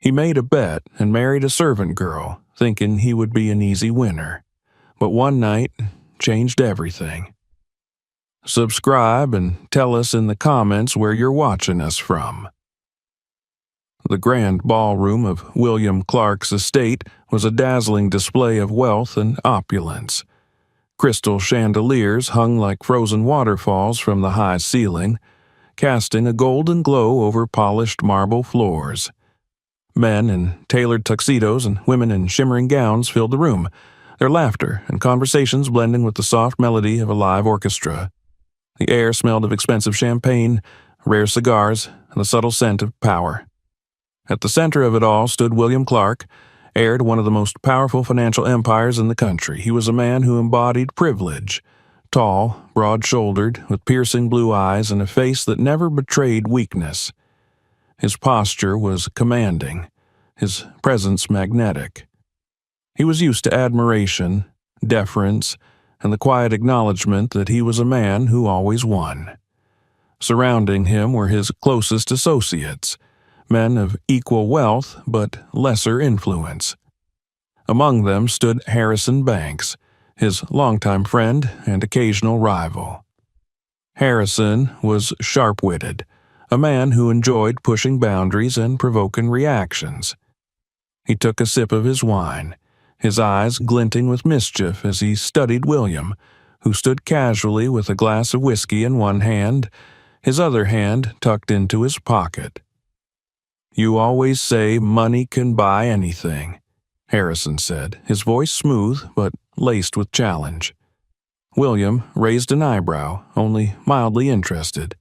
He made a bet and married a servant girl, thinking he would be an easy winner. But one night changed everything. Subscribe and tell us in the comments where you're watching us from. The grand ballroom of William Clark's estate was a dazzling display of wealth and opulence. Crystal chandeliers hung like frozen waterfalls from the high ceiling, casting a golden glow over polished marble floors. Men in tailored tuxedos and women in shimmering gowns filled the room, their laughter and conversations blending with the soft melody of a live orchestra. The air smelled of expensive champagne, rare cigars, and the subtle scent of power. At the center of it all stood William Clark, heir to one of the most powerful financial empires in the country. He was a man who embodied privilege, tall, broad-shouldered, with piercing blue eyes and a face that never betrayed weakness. His posture was commanding, his presence magnetic. He was used to admiration, deference, and the quiet acknowledgement that he was a man who always won. Surrounding him were his closest associates, men of equal wealth but lesser influence. Among them stood Harrison Banks, his longtime friend and occasional rival. Harrison was sharp-witted, a man who enjoyed pushing boundaries and provoking reactions. He took a sip of his wine, his eyes glinting with mischief as he studied William, who stood casually with a glass of whiskey in one hand, his other hand tucked into his pocket. "You always say money can buy anything," Harrison said, his voice smooth but laced with challenge. William raised an eyebrow, only mildly interested.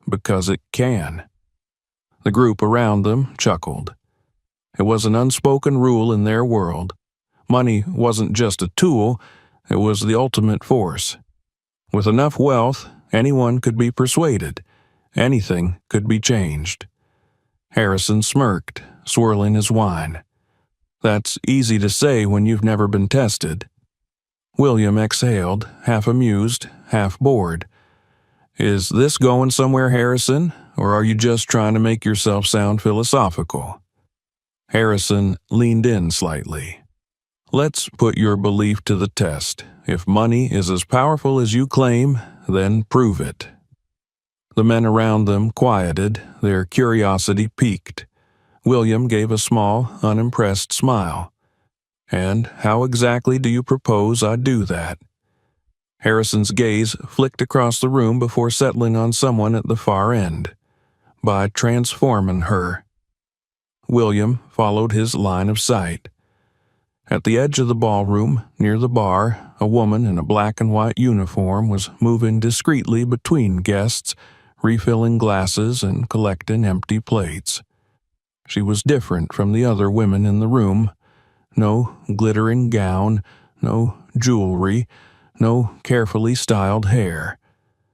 "Because it can." The group around them chuckled. It was an unspoken rule in their world. Money wasn't just a tool, it was the ultimate force. With enough wealth, anyone could be persuaded. Anything could be changed. Harrison smirked, swirling his wine. "That's easy to say when you've never been tested." William exhaled, half amused, half bored. "Is this going somewhere, Harrison, or are you just trying to make yourself sound philosophical?" Harrison leaned in slightly. "Let's put your belief to the test. If money is as powerful as you claim, then prove it." The men around them quieted, their curiosity piqued. William gave a small, unimpressed smile. "And how exactly do you propose I do that?" Harrison's gaze flicked across the room before settling on someone at the far end. "By transforming her." William followed his line of sight. At the edge of the ballroom, near the bar, a woman in a black and white uniform was moving discreetly between guests, refilling glasses and collecting empty plates. She was different from the other women in the room. No glittering gown, no jewelry, no carefully styled hair.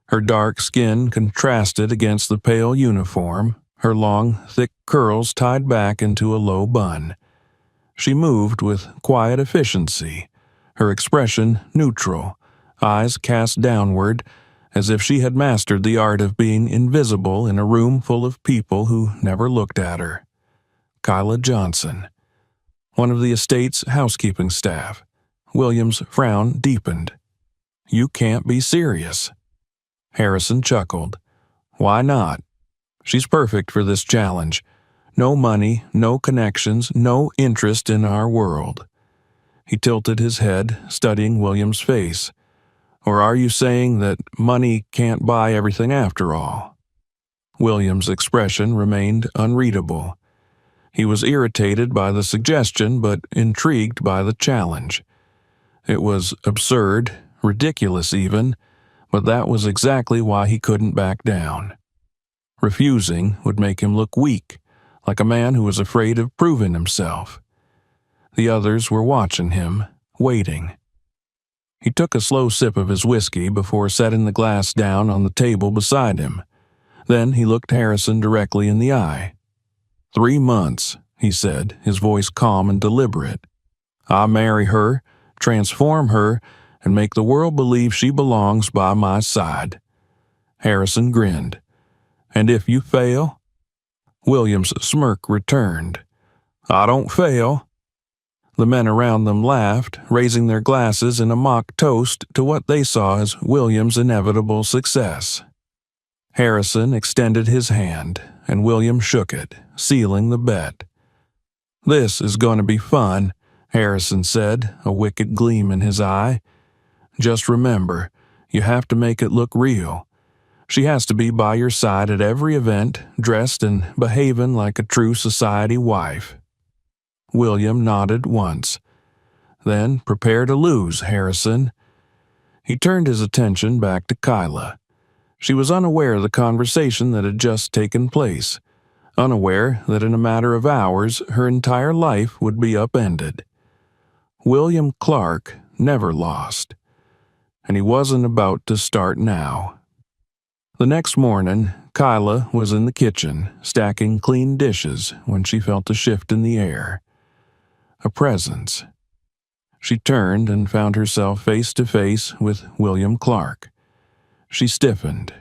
Her dark skin contrasted against the pale uniform, her long, thick curls tied back into a low bun. She moved with quiet efficiency, her expression neutral, eyes cast downward, as if she had mastered the art of being invisible in a room full of people who never looked at her. Kyla Johnson, one of the estate's housekeeping staff. William's frown deepened. "You can't be serious." Harrison chuckled. "Why not? She's perfect for this challenge. No money, no connections, no interest in our world." He tilted his head, studying William's face. "Or are you saying that money can't buy everything after all?" William's expression remained unreadable. He was irritated by the suggestion, but intrigued by the challenge. It was absurd, ridiculous even, but that was exactly why he couldn't back down. Refusing would make him look weak, like a man who was afraid of proving himself. The others were watching him, waiting. He took a slow sip of his whiskey before setting the glass down on the table beside him. Then he looked Harrison directly in the eye. 3 months, he said, his voice calm and deliberate. "I marry her, transform her, and make the world believe she belongs by my side." Harrison grinned. "And if you fail?" William's smirk returned. I don't fail." The men around them laughed, raising their glasses in a mock toast to what they saw as William's inevitable success. Harrison extended his hand, and William shook it, sealing the bet. "This is going to be fun," Harrison said, a wicked gleam in his eye. "Just remember, you have to make it look real. She has to be by your side at every event, dressed and behaving like a true society wife." William nodded once. "Then prepare to lose, Harrison." He turned his attention back to Kyla. She was unaware of the conversation that had just taken place, unaware that in a matter of hours her entire life would be upended. William Clark never lost, and he wasn't about to start now. The next morning, Kyla was in the kitchen, stacking clean dishes when she felt a shift in the air. A presence. She turned and found herself face to face with William Clark. She stiffened.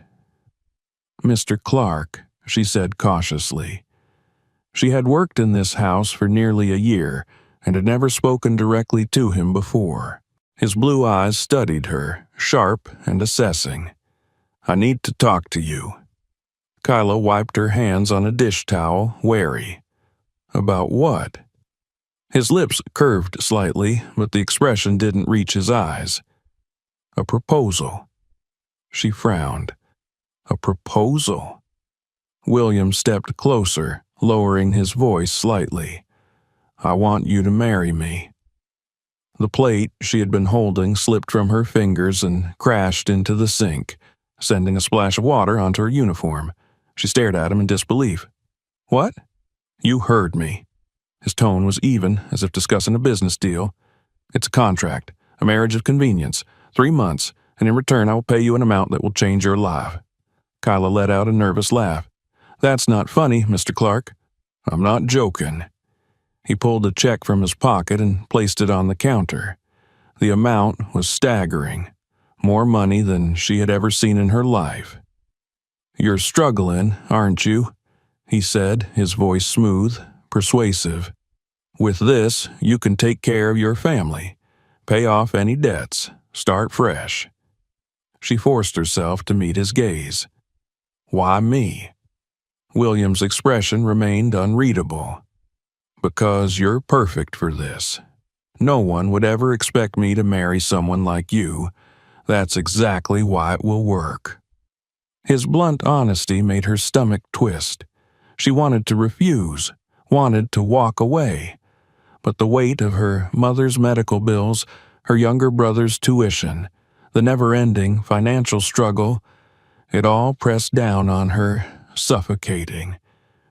"Mr. Clark," she said cautiously. She had worked in this house for nearly a year and had never spoken directly to him before. His blue eyes studied her, sharp and assessing. "I need to talk to you." Kyla wiped her hands on a dish towel, wary. "About what?" His lips curved slightly, but the expression didn't reach his eyes. "A proposal." She frowned. "A proposal?" William stepped closer, lowering his voice slightly. "I want you to marry me." The plate she had been holding slipped from her fingers and crashed into the sink, sending a splash of water onto her uniform. She stared at him in disbelief. "What?" "You heard me." His tone was even, as if discussing a business deal. "It's a contract, a marriage of convenience, 3 months, and in return I will pay you an amount that will change your life." Kyla let out a nervous laugh. "That's not funny, Mr. Clark." "I'm not joking." He pulled a check from his pocket and placed it on the counter. The amount was staggering, more money than she had ever seen in her life. "You're struggling, aren't you?" he said, his voice smooth, persuasive. "With this, you can take care of your family, pay off any debts, start fresh." She forced herself to meet his gaze. "Why me?" William's expression remained unreadable. "Because you're perfect for this. No one would ever expect me to marry someone like you. That's exactly why it will work." His blunt honesty made her stomach twist. She wanted to refuse, wanted to walk away. But the weight of her mother's medical bills, her younger brother's tuition, the never-ending financial struggle, it all pressed down on her, suffocating.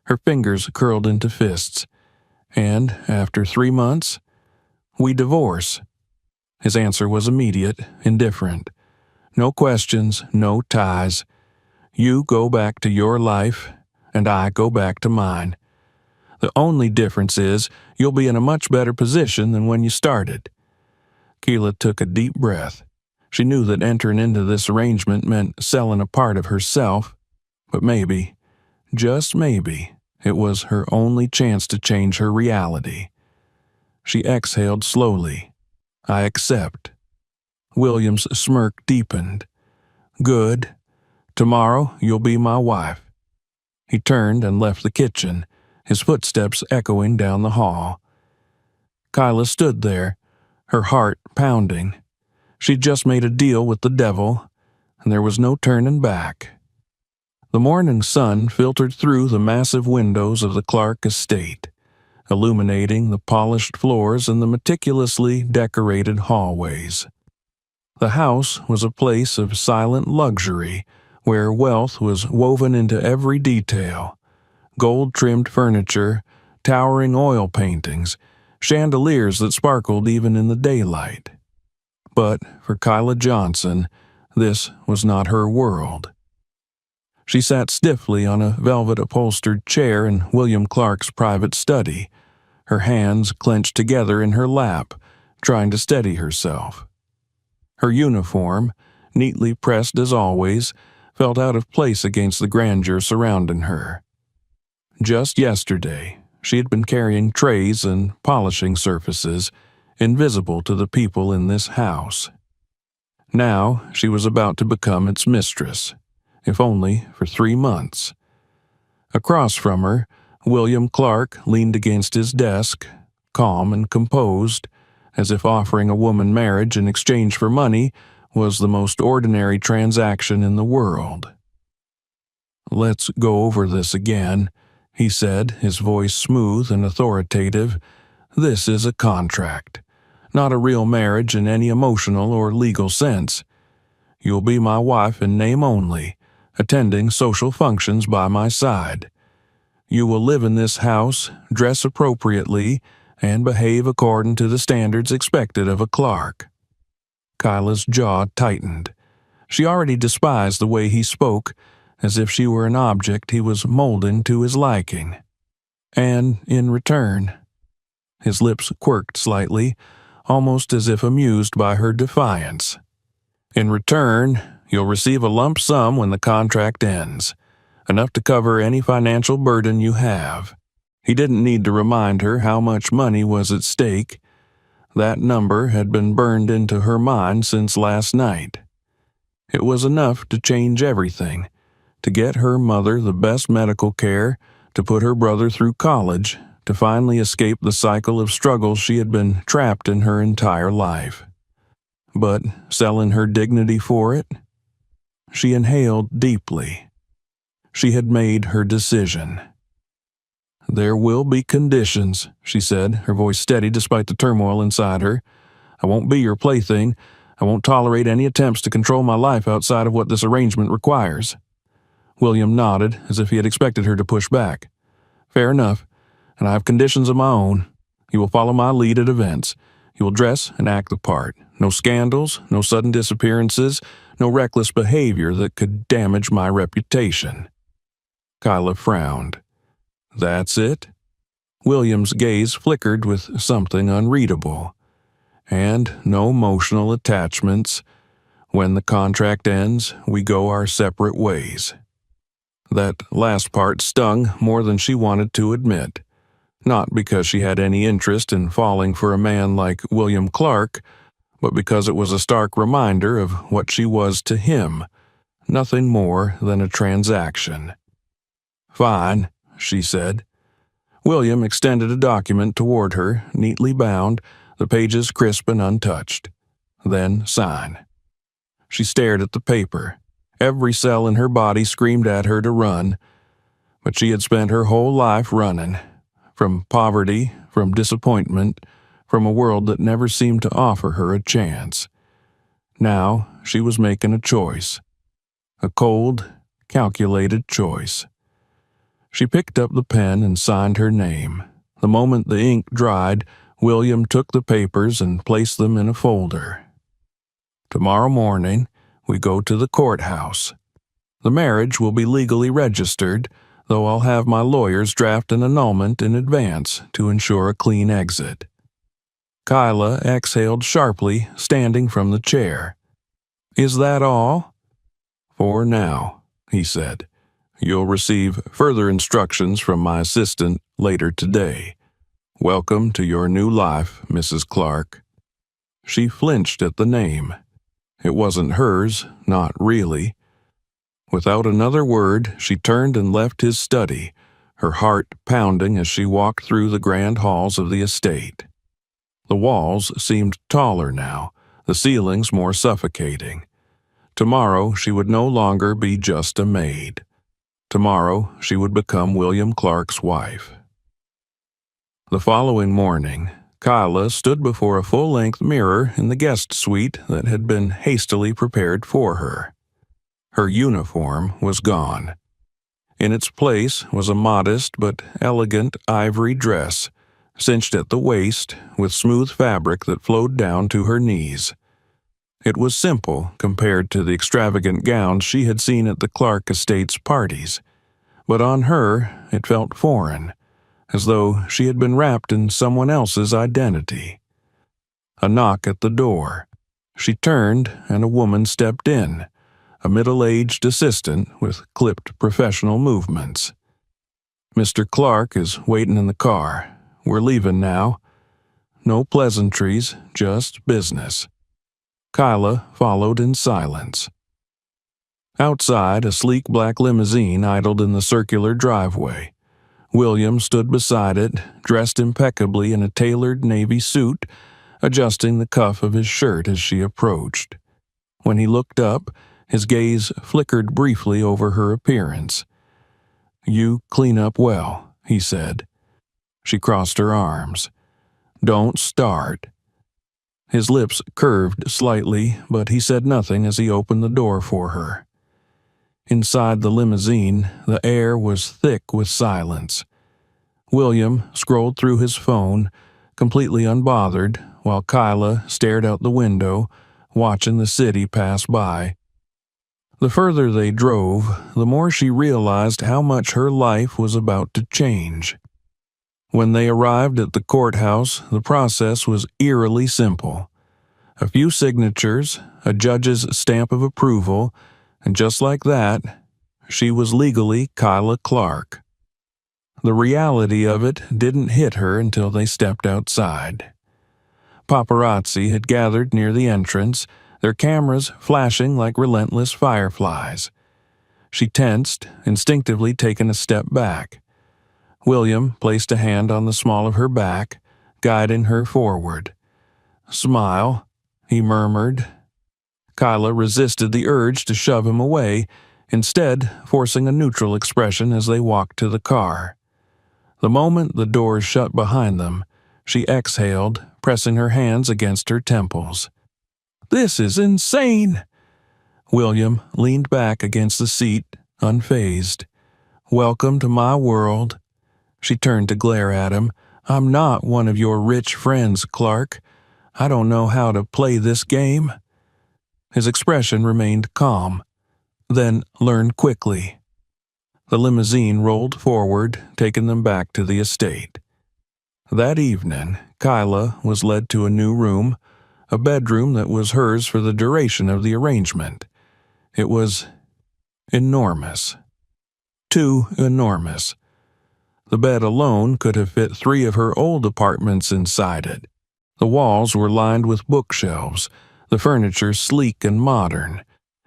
Her fingers curled into fists. "And after 3 months, we divorce." His answer was immediate, indifferent. "No questions, no ties. You go back to your life, and I go back to mine. The only difference is you'll be in a much better position than when you started." Kyla took a deep breath. She knew that entering into this arrangement meant selling a part of herself, but maybe, just maybe, it was her only chance to change her reality. She exhaled slowly. "I accept." William's smirk deepened. "Good. Tomorrow you'll be my wife." He turned and left the kitchen, his footsteps echoing down the hall. Kyla stood there, her heart pounding. She'd just made a deal with the devil, and there was no turning back. The morning sun filtered through the massive windows of the Clark estate, illuminating the polished floors and the meticulously decorated hallways. The house was a place of silent luxury, where wealth was woven into every detail. Gold-trimmed furniture, towering oil paintings, chandeliers that sparkled even in the daylight. But for Kyla Johnson, this was not her world. She sat stiffly on a velvet-upholstered chair in William Clark's private study, her hands clenched together in her lap, trying to steady herself. Her uniform, neatly pressed as always, felt out of place against the grandeur surrounding her. Just yesterday, She had been carrying trays and polishing surfaces, invisible to the people in this house. Now she was about to become its mistress, if only for 3 months. Across from her, William Clark leaned against his desk, calm and composed, as if offering a woman marriage in exchange for money was the most ordinary transaction in the world. "Let's go over this again," he said, his voice smooth and authoritative. "This is a contract, not a real marriage in any emotional or legal sense. You'll be my wife in name only, attending social functions by my side. You will live in this house, dress appropriately, and behave according to the standards expected of a Clark." Kyla's jaw tightened. She already despised the way he spoke, as if she were an object he was molding to his liking. "And in return," his lips quirked slightly, almost as if amused by her defiance. "In return, you'll receive a lump sum when the contract ends, enough to cover any financial burden you have." He didn't need to remind her how much money was at stake. That number had been burned into her mind since last night. It was enough to change everything, to get her mother the best medical care, to put her brother through college, to finally escape the cycle of struggle she had been trapped in her entire life. But selling her dignity for it? She inhaled deeply. She had made her decision. "There will be conditions," she said, her voice steady despite the turmoil inside her. "I won't be your plaything. I won't tolerate any attempts to control my life outside of what this arrangement requires." William nodded, as if he had expected her to push back. "Fair enough, and I have conditions of my own. You will follow my lead at events. You will dress and act the part. No scandals, no sudden disappearances, no reckless behavior that could damage my reputation." Kyla frowned. "That's it?" William's gaze flickered with something unreadable. "And no emotional attachments. When the contract ends, we go our separate ways." That last part stung more than she wanted to admit. Not because she had any interest in falling for a man like William Clark, but because it was a stark reminder of what she was to him, nothing more than a transaction. "Fine," she said. William extended a document toward her, neatly bound, the pages crisp and untouched. "Then sign." She stared at the paper. Every cell in her body screamed at her to run, but she had spent her whole life running, from poverty, from disappointment, from a world that never seemed to offer her a chance. Now she was making a choice, a cold, calculated choice. She picked up the pen and signed her name. The moment the ink dried, William took the papers and placed them in a folder. "Tomorrow morning, we go to the courthouse. The marriage will be legally registered, though I'll have my lawyers draft an annulment in advance to ensure a clean exit." Kyla exhaled sharply, standing from the chair. "Is that all?" "For now," he said. "You'll receive further instructions from my assistant later today. Welcome to your new life, Mrs. Clark." She flinched at the name. It wasn't hers, not really. Without another word, she turned and left his study, her heart pounding as she walked through the grand halls of the estate. The walls seemed taller now, the ceilings more suffocating. Tomorrow she would no longer be just a maid. Tomorrow she would become William Clark's wife. The following morning, Kyla stood before a full-length mirror in the guest suite that had been hastily prepared for her. Her uniform was gone. In its place was a modest but elegant ivory dress, cinched at the waist with smooth fabric that flowed down to her knees. It was simple compared to the extravagant gowns she had seen at the Clark estate's parties, but on her it felt foreign, as though she had been wrapped in someone else's identity. A knock at the door. She turned, and a woman stepped in, a middle-aged assistant with clipped professional movements. Mr. Clark is waiting in the car. We're leaving now. No pleasantries, just business." Kyla followed in silence. Outside, a sleek black limousine idled in the circular driveway. William stood beside it, dressed impeccably in a tailored navy suit, adjusting the cuff of his shirt as she approached. When he looked up, his gaze flickered briefly over her appearance. "You clean up well," he said. She crossed her arms. "Don't start." His lips curved slightly, but he said nothing as he opened the door for her. Inside the limousine, the air was thick with silence. William scrolled through his phone, completely unbothered, while Kyla stared out the window, watching the city pass by. The further they drove, the more she realized how much her life was about to change. When they arrived at the courthouse, the process was eerily simple. A few signatures, a judge's stamp of approval, and just like that, she was legally Kyla Clark. The reality of it didn't hit her until they stepped outside. Paparazzi had gathered near the entrance, their cameras flashing like relentless fireflies. She tensed, instinctively taking a step back. William placed a hand on the small of her back, guiding her forward. "Smile," he murmured. Kyla resisted the urge to shove him away, instead forcing a neutral expression as they walked to the car. The moment the doors shut behind them, she exhaled, pressing her hands against her temples. "This is insane!" William leaned back against the seat, unfazed. "Welcome to my world." She turned to glare at him. "I'm not one of your rich friends, Clark. I don't know how to play this game." His expression remained calm, then learned quickly. The limousine rolled forward, taking them back to the estate. That evening, Kyla was led to a new room, a bedroom that was hers for the duration of the arrangement. It was enormous. Too enormous. The bed alone could have fit 3 of her old apartments inside it. The walls were lined with bookshelves, the furniture sleek and modern,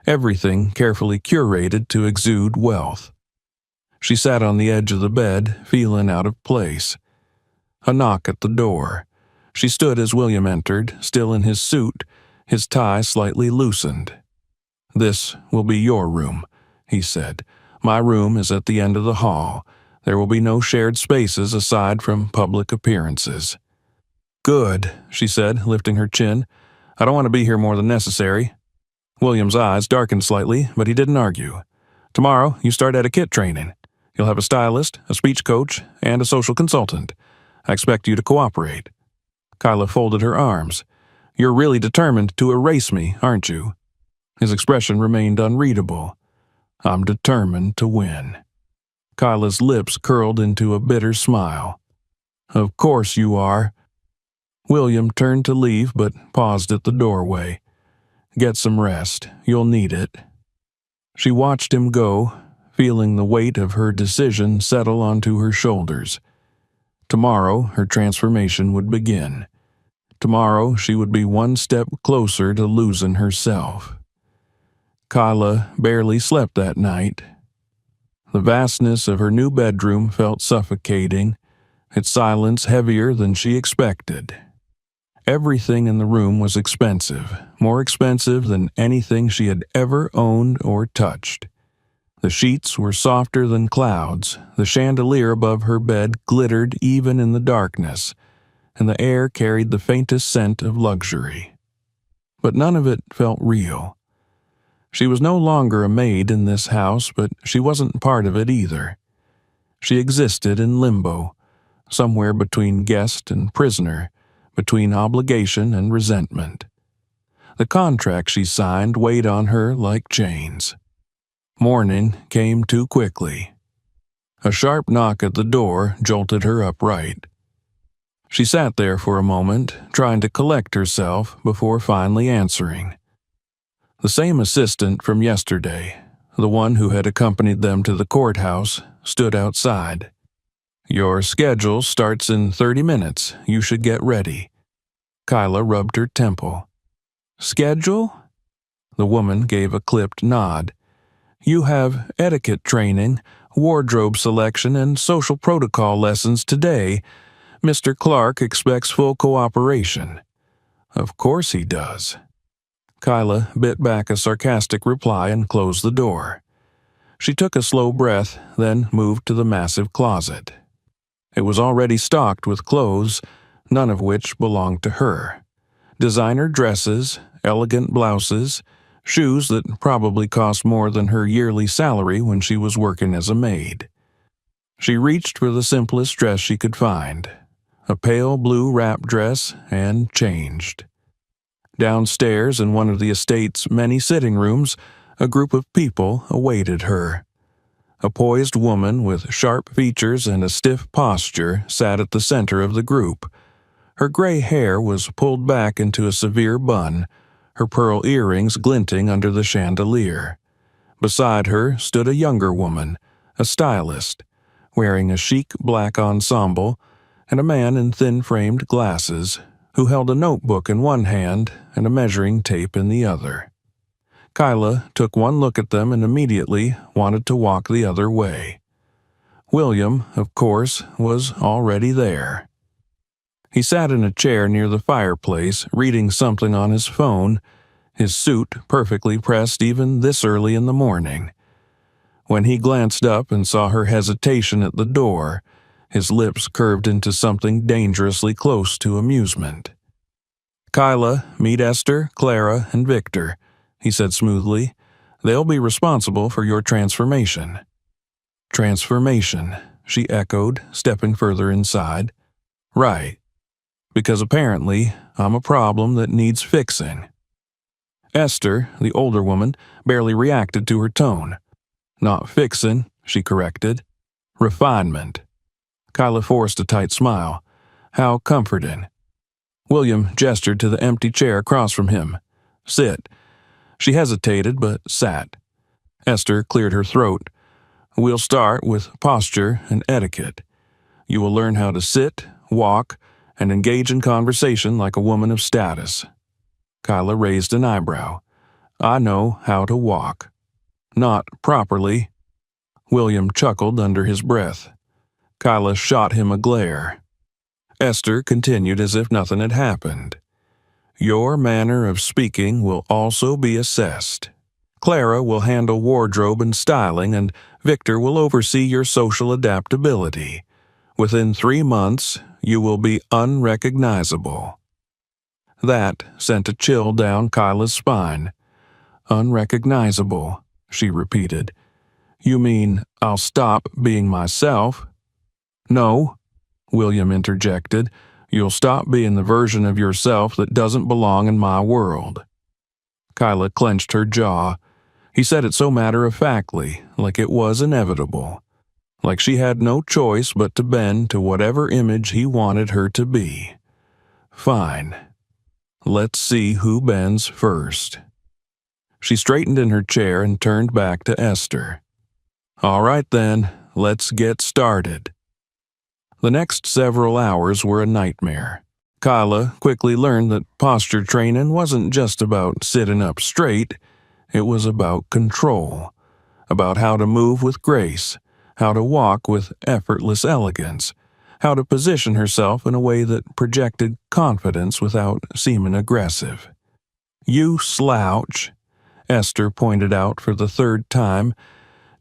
everything carefully curated to exude wealth. She sat on the edge of the bed, feeling out of place. A knock at the door. She stood as William entered, still in his suit, his tie slightly loosened. "This will be your room," he said. "My room is at the end of the hall. There will be no shared spaces aside from public appearances." "Good," she said, lifting her chin. "I don't want to be here more than necessary." William's eyes darkened slightly, but he didn't argue. "Tomorrow, you start etiquette training. You'll have a stylist, a speech coach, and a social consultant. I expect you to cooperate." Kyla folded her arms. "You're really determined to erase me, aren't you?" His expression remained unreadable. "I'm determined to win." Kyla's lips curled into a bitter smile. "Of course you are." William turned to leave but paused at the doorway. "Get some rest. You'll need it." She watched him go, feeling the weight of her decision settle onto her shoulders. Tomorrow, her transformation would begin. Tomorrow, she would be one step closer to losing herself. Kyla barely slept that night. The vastness of her new bedroom felt suffocating, its silence heavier than she expected. Everything in the room was expensive, more expensive than anything she had ever owned or touched. The sheets were softer than clouds, the chandelier above her bed glittered even in the darkness, and the air carried the faintest scent of luxury. But none of it felt real. She was no longer a maid in this house, but she wasn't part of it either. She existed in limbo, somewhere between guest and prisoner, between obligation and resentment. The contract she signed weighed on her like chains. Morning came too quickly. A sharp knock at the door jolted her upright. She sat there for a moment, trying to collect herself before finally answering. The same assistant from yesterday, the one who had accompanied them to the courthouse, stood outside. Your schedule starts in 30 minutes. You should get ready. Kyla rubbed her temple. Schedule? The woman gave a clipped nod. You have etiquette training, wardrobe selection, and social protocol lessons today. Mr. Clark expects full cooperation. Of course he does. Kyla bit back a sarcastic reply and closed the door. She took a slow breath, then moved to the massive closet. It was already stocked with clothes, none of which belonged to her. Designer dresses, elegant blouses, shoes that probably cost more than her yearly salary when she was working as a maid. She reached for the simplest dress she could find, a pale blue wrap dress, and changed. Downstairs in one of the estate's many sitting rooms, a group of people awaited her. A poised woman with sharp features and a stiff posture sat at the center of the group. Her gray hair was pulled back into a severe bun, her pearl earrings glinting under the chandelier. Beside her stood a younger woman, a stylist, wearing a chic black ensemble, and a man in thin-framed glasses, who held a notebook in one hand and a measuring tape in the other. Kyla took one look at them and immediately wanted to walk the other way. William, of course, was already there. He sat in a chair near the fireplace, reading something on his phone, his suit perfectly pressed even this early in the morning. When he glanced up and saw her hesitation at the door, his lips curved into something dangerously close to amusement. Kyla, meet Esther, Clara, and Victor, he said smoothly. They'll be responsible for your transformation. Transformation, she echoed, stepping further inside. Right. Because apparently I'm a problem that needs fixing. Esther, the older woman, barely reacted to her tone. Not fixin', she corrected. Refinement. Kyla forced a tight smile. How comforting. William gestured to the empty chair across from him. Sit. She hesitated, but sat. Esther cleared her throat. We'll start with posture and etiquette. You will learn how to sit, walk, and engage in conversation like a woman of status. Kyla raised an eyebrow. I know how to walk. Not properly. William chuckled under his breath. Kyla shot him a glare. Esther continued as if nothing had happened. Your manner of speaking will also be assessed. Clara will handle wardrobe and styling, and Victor will oversee your social adaptability. Within 3 months, you will be unrecognizable. That sent a chill down Kyla's spine. Unrecognizable, she repeated. You mean I'll stop being myself? No, William interjected. You'll stop being the version of yourself that doesn't belong in my world. Kyla clenched her jaw. He said it so matter-of-factly, like it was inevitable. Like she had no choice but to bend to whatever image he wanted her to be. Fine. Let's see who bends first. She straightened in her chair and turned back to Esther. All right then, let's get started. The next several hours were a nightmare. Kyla quickly learned that posture training wasn't just about sitting up straight, it was about control, about how to move with grace, how to walk with effortless elegance, how to position herself in a way that projected confidence without seeming aggressive. You slouch, Esther pointed out for the third time,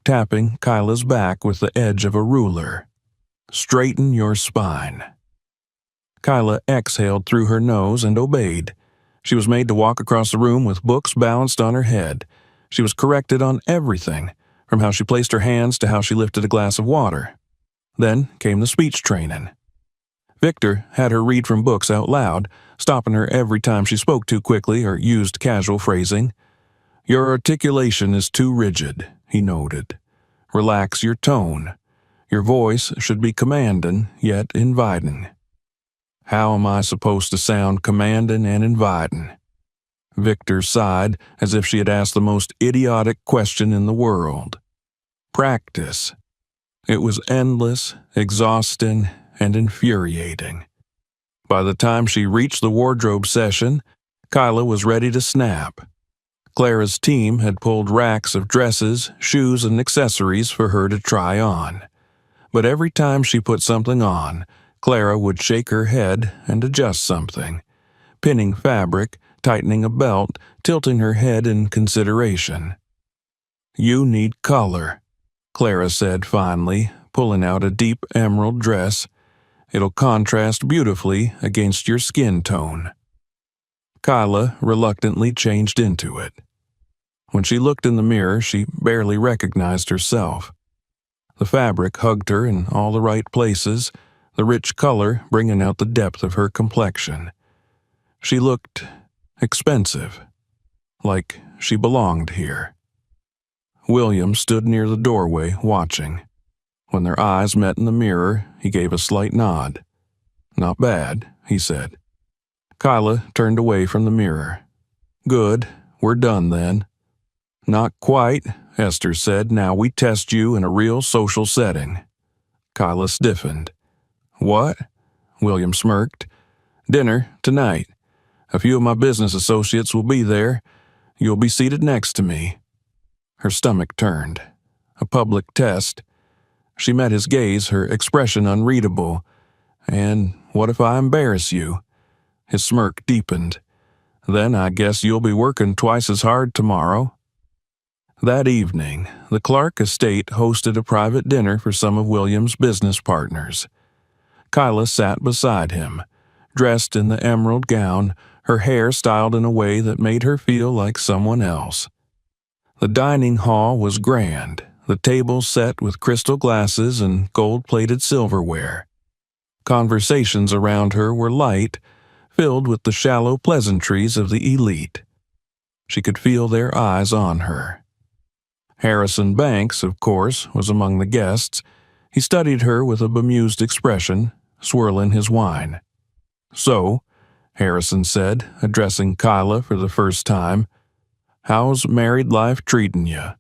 tapping Kyla's back with the edge of a ruler. Straighten your spine. Kyla exhaled through her nose and obeyed. She was made to walk across the room with books balanced on her head. She was corrected on everything, from how she placed her hands to how she lifted a glass of water. Then came the speech training. Victor had her read from books out loud, stopping her every time she spoke too quickly or used casual phrasing. Your articulation is too rigid, he noted. Relax your tone. Your voice should be commanding, yet inviting. How am I supposed to sound commanding and inviting? Victor sighed as if she had asked the most idiotic question in the world. Practice. It was endless, exhausting, and infuriating. By the time she reached the wardrobe session, Kyla was ready to snap. Clara's team had pulled racks of dresses, shoes, and accessories for her to try on. But every time she put something on, Clara would shake her head and adjust something, pinning fabric, tightening a belt, tilting her head in consideration. "You need color," Clara said finally, pulling out a deep emerald dress. "It'll contrast beautifully against your skin tone." Kyla reluctantly changed into it. When she looked in the mirror, she barely recognized herself. The fabric hugged her in all the right places, the rich color bringing out the depth of her complexion. She looked expensive, like she belonged here. William stood near the doorway, watching. When their eyes met in the mirror, he gave a slight nod. "Not bad," he said. Kyla turned away from the mirror. "Good, we're done then." "Not quite," Esther said. "Now we test you in a real social setting." Kyla stiffened. "What?" William smirked. "Dinner, tonight. A few of my business associates will be there. You'll be seated next to me." Her stomach turned. A public test. She met his gaze, her expression unreadable. "And what if I embarrass you?" His smirk deepened. "Then I guess you'll be working twice as hard tomorrow." That evening, the Clark estate hosted a private dinner for some of William's business partners. Kyla sat beside him, dressed in the emerald gown, her hair styled in a way that made her feel like someone else. The dining hall was grand, the tables set with crystal glasses and gold-plated silverware. Conversations around her were light, filled with the shallow pleasantries of the elite. She could feel their eyes on her. Harrison Banks, of course, was among the guests. He studied her with a bemused expression, swirling his wine. "So," Harrison said, addressing Kyla for the first time, "how's married life treatin' you?"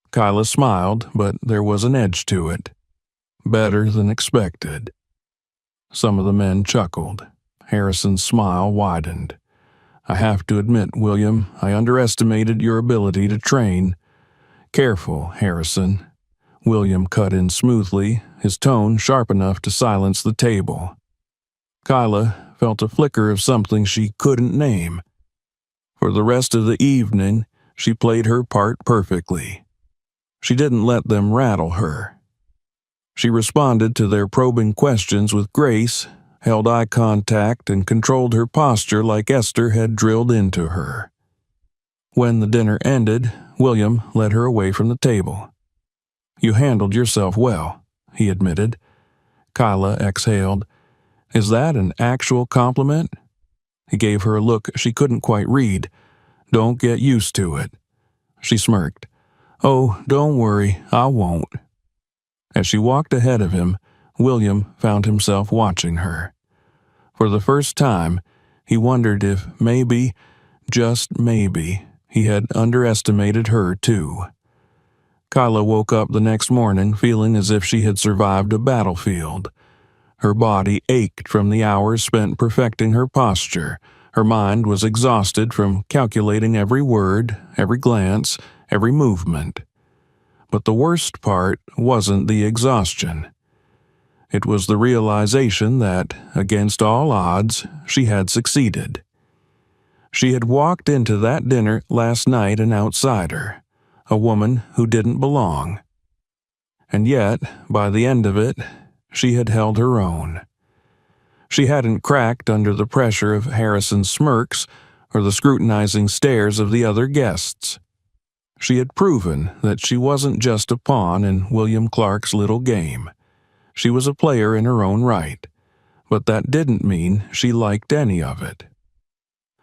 Kyla smiled, but there was an edge to it. "Better than expected." Some of the men chuckled. Harrison's smile widened. "I have to admit, William, I underestimated your ability to train." "Careful, Harrison." William cut in smoothly, his tone sharp enough to silence the table. Kyla felt a flicker of something she couldn't name. For the rest of the evening, she played her part perfectly. She didn't let them rattle her. She responded to their probing questions with grace, held eye contact, and controlled her posture like Esther had drilled into her. When the dinner ended, William led her away from the table. "You handled yourself well," he admitted. Kyla exhaled. "Is that an actual compliment?" He gave her a look she couldn't quite read. "Don't get used to it." She smirked. "Oh, don't worry, I won't." As she walked ahead of him, William found himself watching her. For the first time, he wondered if maybe, just maybe, he had underestimated her too. Kyla woke up the next morning feeling as if she had survived a battlefield. Her body ached from the hours spent perfecting her posture. Her mind was exhausted from calculating every word, every glance, every movement. But the worst part wasn't the exhaustion. It was the realization that, against all odds, she had succeeded. She had walked into that dinner last night an outsider, a woman who didn't belong. And yet, by the end of it, she had held her own. She hadn't cracked under the pressure of Harrison's smirks or the scrutinizing stares of the other guests. She had proven that she wasn't just a pawn in William Clark's little game. She was a player in her own right, but that didn't mean she liked any of it.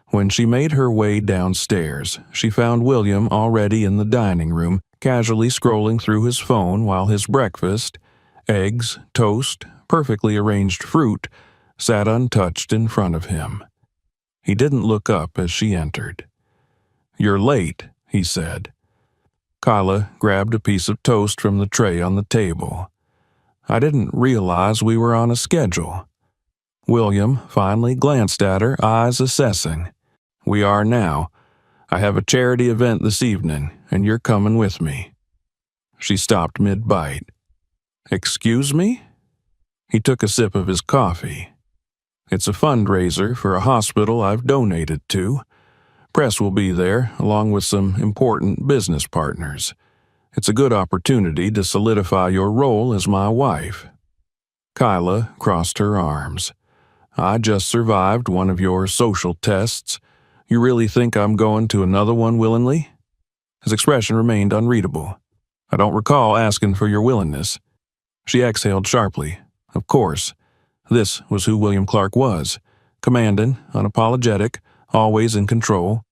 When she made her way downstairs, she found William already in the dining room, casually scrolling through his phone while his breakfast, eggs, toast, perfectly arranged fruit, sat untouched in front of him. He didn't look up as she entered. "You're late," he said. Kyla grabbed a piece of toast from the tray on the table. I didn't realize we were on a schedule." William finally glanced at her, eyes assessing. "We are now. I have a charity event this evening, and you're coming with me." She stopped mid-bite. "Excuse me?" He took a sip of his coffee. "It's a fundraiser for a hospital I've donated to. Press will be there, along with some important business partners. It's a good opportunity to solidify your role as my wife." Kyla crossed her arms. "I just survived one of your social tests. You really think I'm going to another one willingly?" His expression remained unreadable. "I don't recall asking for your willingness." She exhaled sharply. Of course. This was who William Clark was. Commanding, unapologetic, always in control.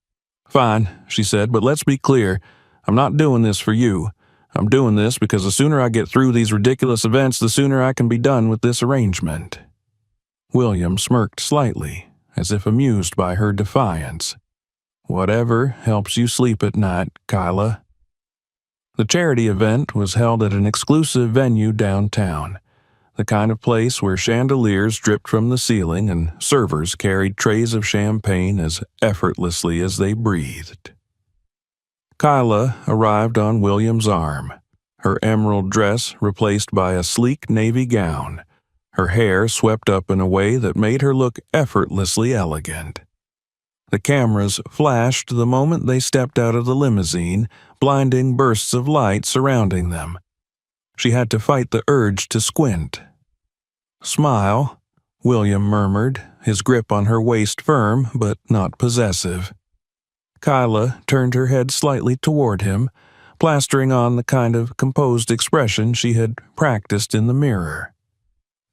"Fine," she said, "but let's be clear. I'm not doing this for you. I'm doing this because the sooner I get through these ridiculous events, the sooner I can be done with this arrangement." William smirked slightly, as if amused by her defiance. "Whatever helps you sleep at night, Kyla." The charity event was held at an exclusive venue downtown, the kind of place where chandeliers dripped from the ceiling and servers carried trays of champagne as effortlessly as they breathed. Kyla arrived on William's arm, her emerald dress replaced by a sleek navy gown, her hair swept up in a way that made her look effortlessly elegant. The cameras flashed the moment they stepped out of the limousine, blinding bursts of light surrounding them. She had to fight the urge to squint. "Smile," William murmured, his grip on her waist firm but not possessive. Kyla turned her head slightly toward him, plastering on the kind of composed expression she had practiced in the mirror.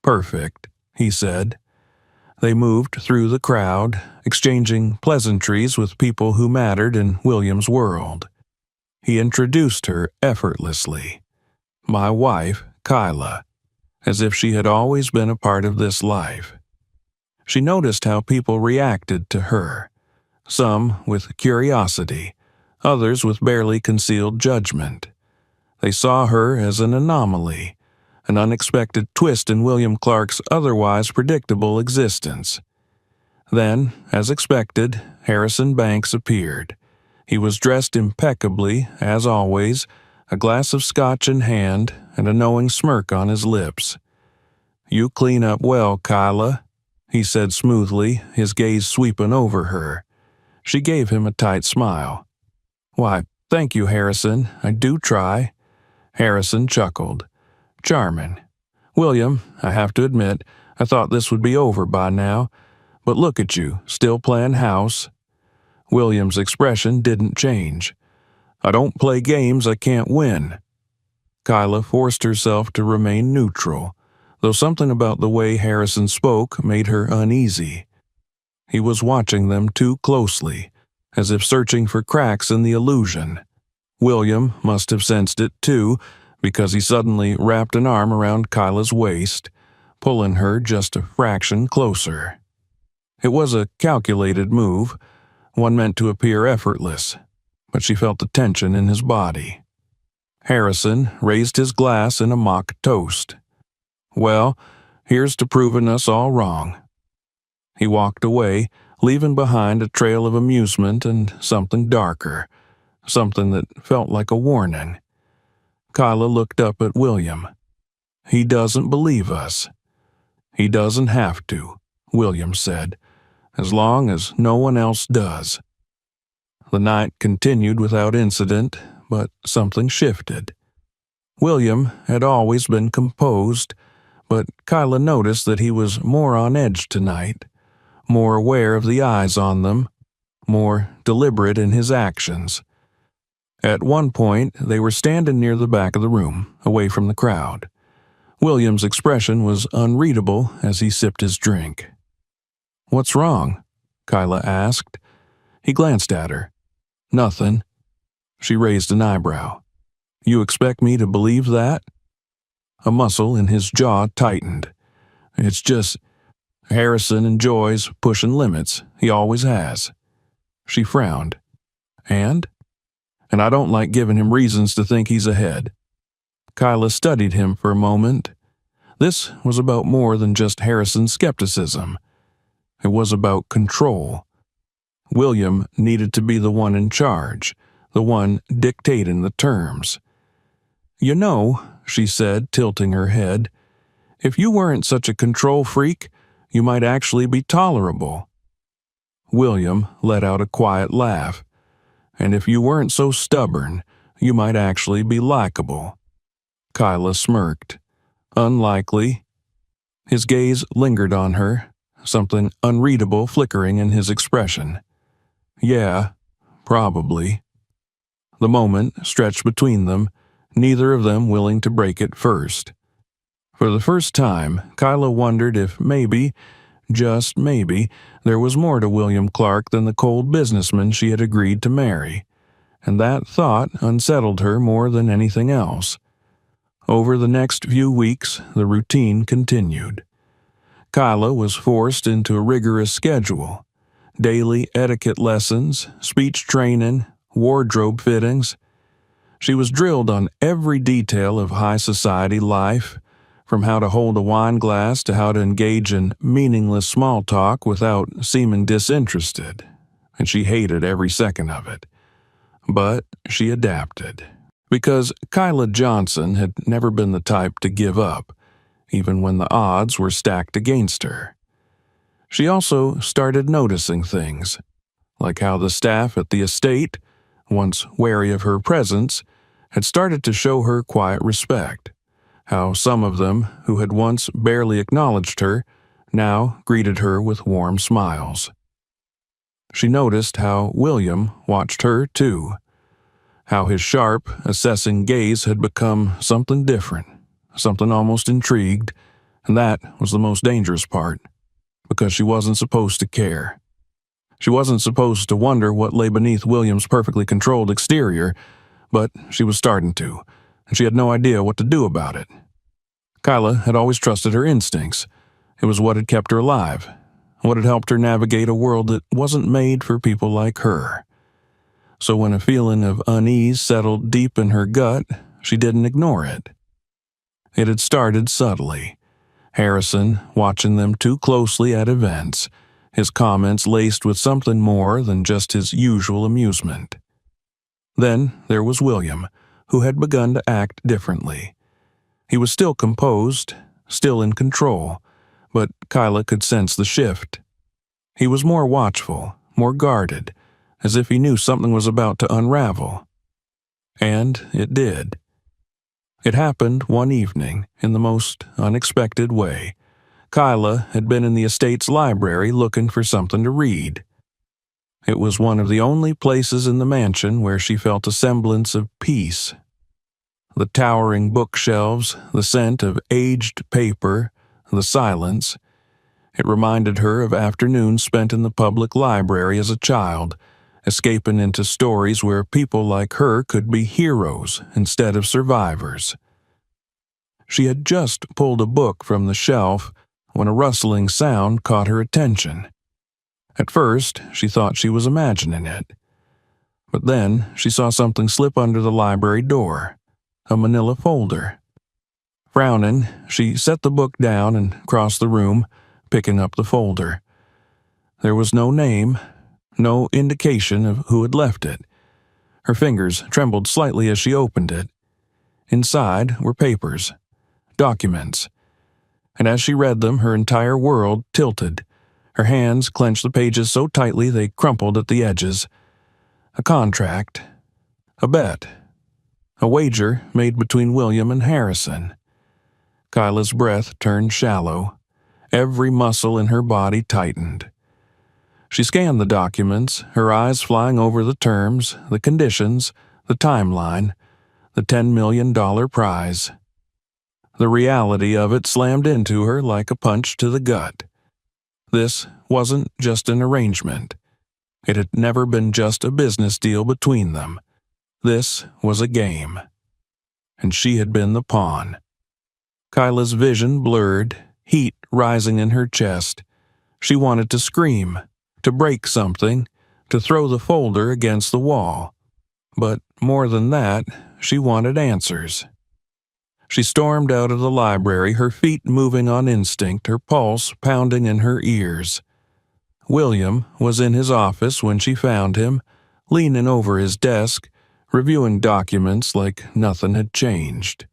"Perfect," he said. They moved through the crowd, exchanging pleasantries with people who mattered in William's world. He introduced her effortlessly. "My wife, Kyla," as if she had always been a part of this life. She noticed how people reacted to her, some with curiosity, others with barely concealed judgment. They saw her as an anomaly, an unexpected twist in William Clark's otherwise predictable existence. Then, as expected, Harrison Banks appeared. He was dressed impeccably, as always, a glass of scotch in hand and a knowing smirk on his lips. "You clean up well, Kyla," he said smoothly, his gaze sweeping over her. She gave him a tight smile. "Why, thank you, Harrison. I do try." Harrison chuckled. "Charming. William, I have to admit, I thought this would be over by now. But look at you, still playing house." William's expression didn't change. "I don't play games I can't win." Kyla forced herself to remain neutral, though something about the way Harrison spoke made her uneasy. He was watching them too closely, as if searching for cracks in the illusion. William must have sensed it too, because he suddenly wrapped an arm around Kyla's waist, pulling her just a fraction closer. It was a calculated move, one meant to appear effortless, but she felt the tension in his body. Harrison raised his glass in a mock toast. "Well, here's to proving us all wrong." He walked away, leaving behind a trail of amusement and something darker, something that felt like a warning. Kyla looked up at William. "He doesn't believe us." "He doesn't have to," William said, "as long as no one else does." The night continued without incident, but something shifted. William had always been composed, but Kyla noticed that he was more on edge tonight, more aware of the eyes on them, more deliberate in his actions. At one point, they were standing near the back of the room, away from the crowd. William's expression was unreadable as he sipped his drink. "What's wrong?" Kyla asked. He glanced at her. "Nothing." She raised an eyebrow. "You expect me to believe that?" A muscle in his jaw tightened. "It's just, Harrison enjoys pushing limits. He always has." She frowned. "And I don't like giving him reasons to think he's ahead." Kyla studied him for a moment. This was about more than just Harrison's skepticism. It was about control. William needed to be the one in charge, the one dictating the terms. "You know," she said, tilting her head, "if you weren't such a control freak, you might actually be tolerable." William let out a quiet laugh. "And if you weren't so stubborn, you might actually be likable." Kyla smirked. "Unlikely." His gaze lingered on her, something unreadable flickering in his expression. "Yeah, probably." The moment stretched between them, neither of them willing to break it first. For the first time, Kyla wondered if maybe, just maybe, there was more to William Clark than the cold businessman she had agreed to marry, and that thought unsettled her more than anything else. Over the next few weeks, the routine continued. Kyla was forced into a rigorous schedule. Daily etiquette lessons, speech training, wardrobe fittings. She was drilled on every detail of high society life, from how to hold a wine glass to how to engage in meaningless small talk without seeming disinterested, and she hated every second of it. But she adapted, because Kyla Johnson had never been the type to give up, even when the odds were stacked against her. She also started noticing things, like how the staff at the estate, once wary of her presence, had started to show her quiet respect, how some of them, who had once barely acknowledged her, now greeted her with warm smiles. She noticed how William watched her too, how his sharp, assessing gaze had become something different, something almost intrigued, and that was the most dangerous part, because she wasn't supposed to care. She wasn't supposed to wonder what lay beneath William's perfectly controlled exterior, but she was starting to, and she had no idea what to do about it. Kyla had always trusted her instincts. It was what had kept her alive, what had helped her navigate a world that wasn't made for people like her. So when a feeling of unease settled deep in her gut, she didn't ignore it. It had started subtly. Harrison watching them too closely at events, his comments laced with something more than just his usual amusement. Then there was William, who had begun to act differently. He was still composed, still in control, but Kyla could sense the shift. He was more watchful, more guarded, as if he knew something was about to unravel. And it did. It happened one evening in the most unexpected way. Kyla had been in the estate's library looking for something to read. It was one of the only places in the mansion where she felt a semblance of peace. The towering bookshelves, the scent of aged paper, the silence. It reminded her of afternoons spent in the public library as a child, escaping into stories where people like her could be heroes instead of survivors. She had just pulled a book from the shelf when a rustling sound caught her attention. At first, she thought she was imagining it. But then she saw something slip under the library door, a manila folder. Frowning, she set the book down and crossed the room, picking up the folder. There was no name, no indication of who had left it. Her fingers trembled slightly as she opened it. Inside were papers, documents, and as she read them, her entire world tilted. Her hands clenched the pages so tightly they crumpled at the edges. A contract, a bet, a wager made between William and Harrison. Kyla's breath turned shallow. Every muscle in her body tightened. She scanned the documents, her eyes flying over the terms, the conditions, the timeline, the $10 million prize. The reality of it slammed into her like a punch to the gut. This wasn't just an arrangement. It had never been just a business deal between them. This was a game. And she had been the pawn. Kyla's vision blurred, heat rising in her chest. She wanted to scream, to break something, to throw the folder against the wall. But more than that, she wanted answers. She stormed out of the library, her feet moving on instinct, her pulse pounding in her ears. William was in his office when she found him, leaning over his desk, reviewing documents like nothing had changed.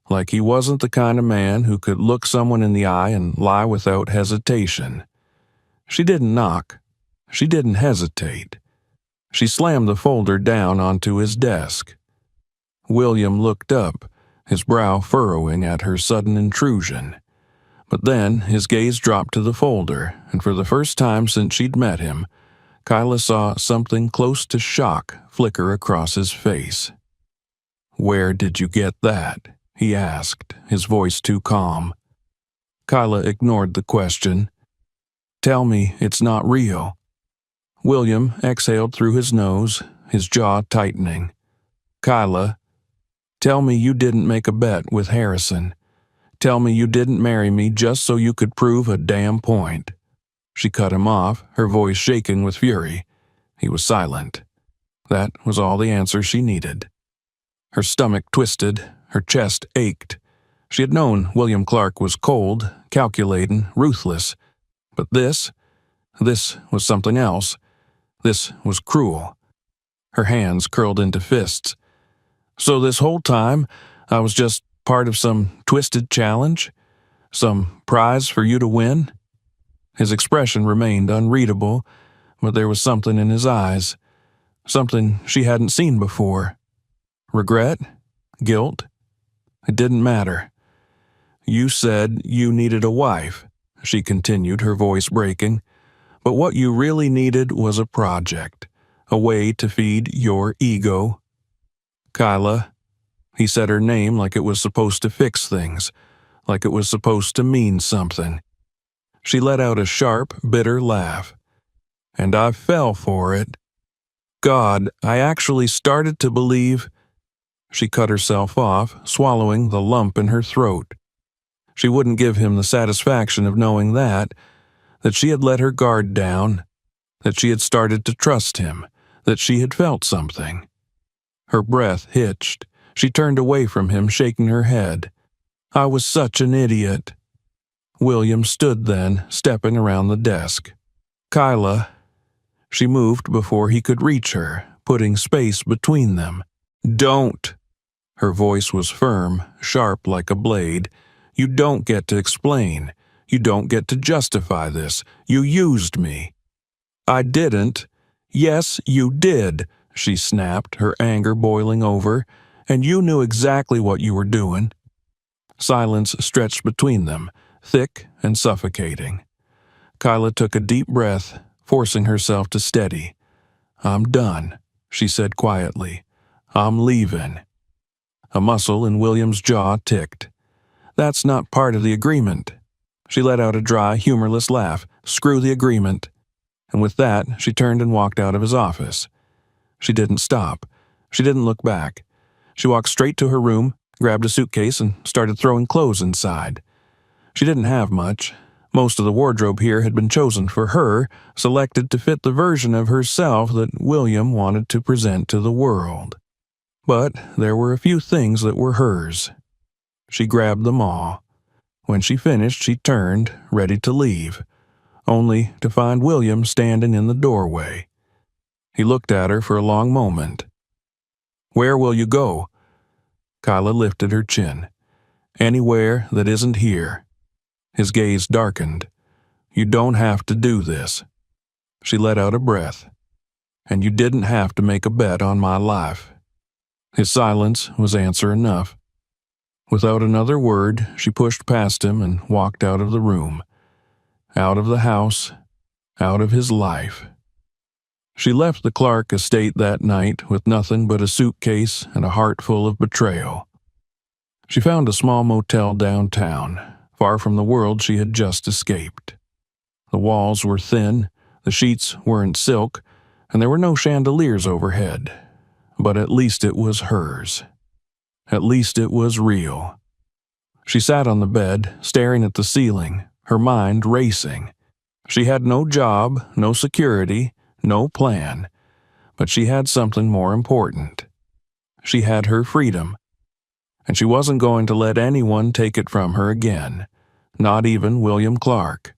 Like he wasn't the kind of man who could look someone in the eye and lie without hesitation. She didn't knock. She didn't hesitate. She slammed the folder down onto his desk. William looked up, his brow furrowing at her sudden intrusion. But then his gaze dropped to the folder, and for the first time since she'd met him, Kyla saw something close to shock flicker across his face. "Where did you get that?" he asked, his voice too calm. Kyla ignored the question. "Tell me it's not real." William exhaled through his nose, his jaw tightening. "Kyla, tell me you didn't make a bet with Harrison. Tell me you didn't marry me just so you could prove a damn point." She cut him off, her voice shaking with fury. He was silent. That was all the answer she needed. Her stomach twisted, her chest ached. She had known William Clark was cold, calculating, ruthless. But this was something else. This was cruel. Her hands curled into fists. "So this whole time, I was just part of some twisted challenge? Some prize for you to win?" His expression remained unreadable, but there was something in his eyes. Something she hadn't seen before. Regret? Guilt? It didn't matter. "You said you needed a wife," she continued, her voice breaking. "But what you really needed was a project, a way to feed your ego." "Kyla," he said her name like it was supposed to fix things, like it was supposed to mean something. She let out a sharp, bitter laugh. "And I fell for it. God, I actually started to believe—" She cut herself off, swallowing the lump in her throat. She wouldn't give him the satisfaction of knowing that she had let her guard down, that she had started to trust him, that she had felt something. Her breath hitched. She turned away from him, shaking her head. "I was such an idiot." William stood then, stepping around the desk. "Kyla." She moved before he could reach her, putting space between them. "Don't." Her voice was firm, sharp like a blade. "You don't get to explain. You don't get to justify this. You used me." "I didn't." "Yes, you did," she snapped, her anger boiling over. "And you knew exactly what you were doing." Silence stretched between them, thick and suffocating. Kyla took a deep breath, forcing herself to steady. "I'm done," she said quietly. "I'm leaving." A muscle in William's jaw ticked. "That's not part of the agreement." She let out a dry, humorless laugh. "Screw the agreement." And with that, she turned and walked out of his office. She didn't stop. She didn't look back. She walked straight to her room, grabbed a suitcase, and started throwing clothes inside. She didn't have much. Most of the wardrobe here had been chosen for her, selected to fit the version of herself that William wanted to present to the world. But there were a few things that were hers. She grabbed them all. When she finished, she turned, ready to leave, only to find William standing in the doorway. He looked at her for a long moment. "Where will you go?" Kyla lifted her chin. "Anywhere that isn't here." His gaze darkened. "You don't have to do this." She let out a breath. "And you didn't have to make a bet on my life." His silence was answer enough. Without another word, she pushed past him and walked out of the room. Out of the house, out of his life. She left the Clark estate that night with nothing but a suitcase and a heart full of betrayal. She found a small motel downtown, far from the world she had just escaped. The walls were thin, the sheets weren't silk, and there were no chandeliers overhead. But at least it was hers. At least it was real. She sat on the bed, staring at the ceiling, her mind racing. She had no job, no security, no plan. But she had something more important. She had her freedom. and she wasn't going to let anyone take it from her again, not even William Clark.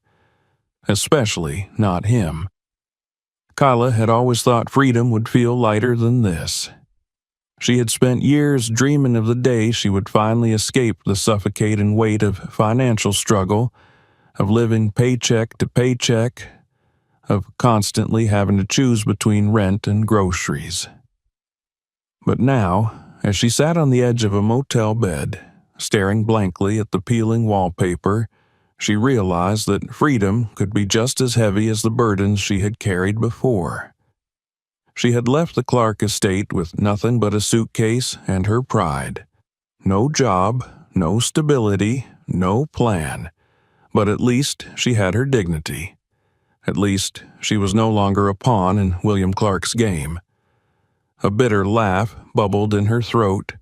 Especially not him. Kyla had always thought freedom would feel lighter than this. She had spent years dreaming of the day she would finally escape the suffocating weight of financial struggle, of living paycheck to paycheck, of constantly having to choose between rent and groceries. But now, as she sat on the edge of a motel bed, staring blankly at the peeling wallpaper, she realized that freedom could be just as heavy as the burdens she had carried before. She had left the Clark estate with nothing but a suitcase and her pride. No job, no stability, no plan. But at least she had her dignity. At least she was no longer a pawn in William Clark's game. A bitter laugh bubbled in her throat.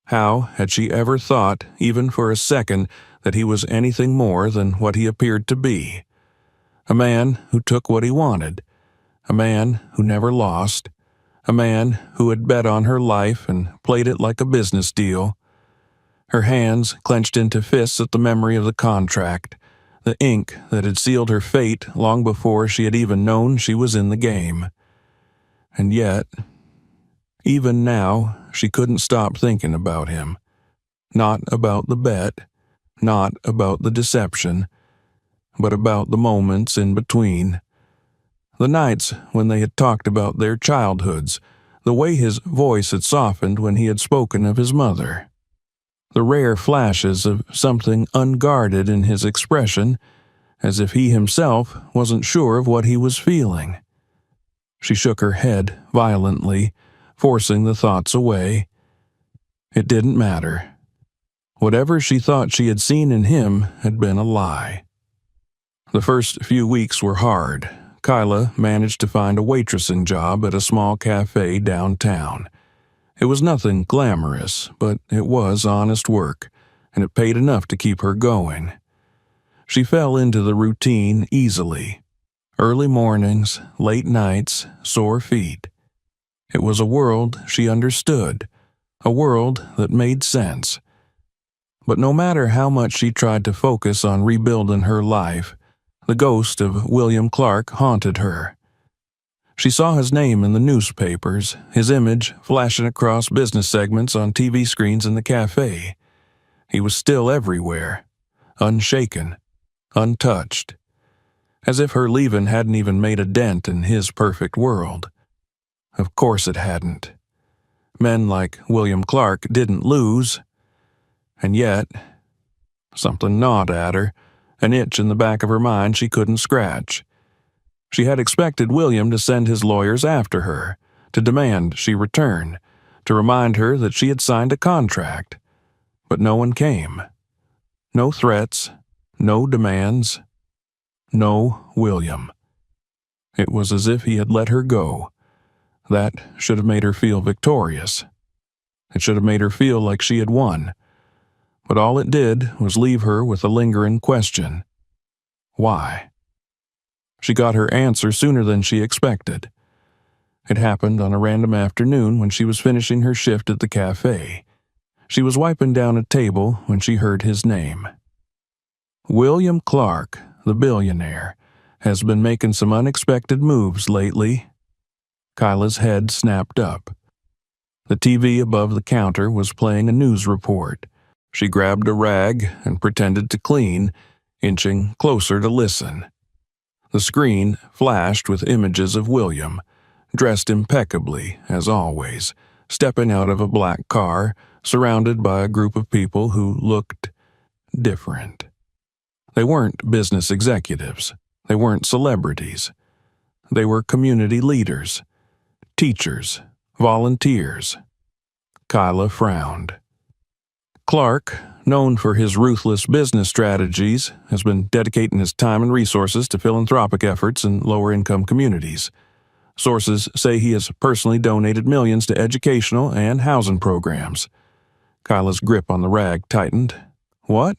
How had she ever thought, even for a second, that he was anything more than what he appeared to be? A man who took what he wanted. A man who never lost. A man who had bet on her life and played it like a business deal. Her hands clenched into fists at the memory of the contract, the ink that had sealed her fate long before she had even known she was in the game. And yet, even now, she couldn't stop thinking about him. Not about the bet, not about the deception, but about the moments in between. The nights when they had talked about their childhoods, the way his voice had softened when he had spoken of his mother. The rare flashes of something unguarded in his expression, as if he himself wasn't sure of what he was feeling. She shook her head violently, forcing the thoughts away. It didn't matter. Whatever she thought she had seen in him had been a lie. The first few weeks were hard. Kyla managed to find a waitressing job at a small cafe downtown. It was nothing glamorous, but it was honest work, and it paid enough to keep her going. She fell into the routine easily. Early mornings, late nights, sore feet. It was a world she understood, a world that made sense. But no matter how much she tried to focus on rebuilding her life, the ghost of William Clark haunted her. She saw his name in the newspapers, his image flashing across business segments on TV screens in the cafe. He was still everywhere, unshaken, untouched, as if her leaving hadn't even made a dent in his perfect world. Of course it hadn't. Men like William Clark didn't lose. And yet, something gnawed at her, an itch in the back of her mind she couldn't scratch. She had expected William to send his lawyers after her, to demand she return, to remind her that she had signed a contract. But no one came. No threats, no demands, no William. It was as if he had let her go. That should have made her feel victorious. It should have made her feel like she had won. But all it did was leave her with a lingering question. Why? She got her answer sooner than she expected. It happened on a random afternoon when she was finishing her shift at the cafe. She was wiping down a table when she heard his name. William Clark, the billionaire, has been making some unexpected moves lately. Kyla's head snapped up. The TV above the counter was playing a news report. She grabbed a rag and pretended to clean, inching closer to listen. The screen flashed with images of William, dressed impeccably, as always, stepping out of a black car, surrounded by a group of people who looked different. They weren't business executives. They weren't celebrities. They were community leaders, teachers, volunteers. Kyla frowned. Clark, known for his ruthless business strategies, has been dedicating his time and resources to philanthropic efforts in lower-income communities. Sources say he has personally donated millions to educational and housing programs. Kyla's grip on the rag tightened. What?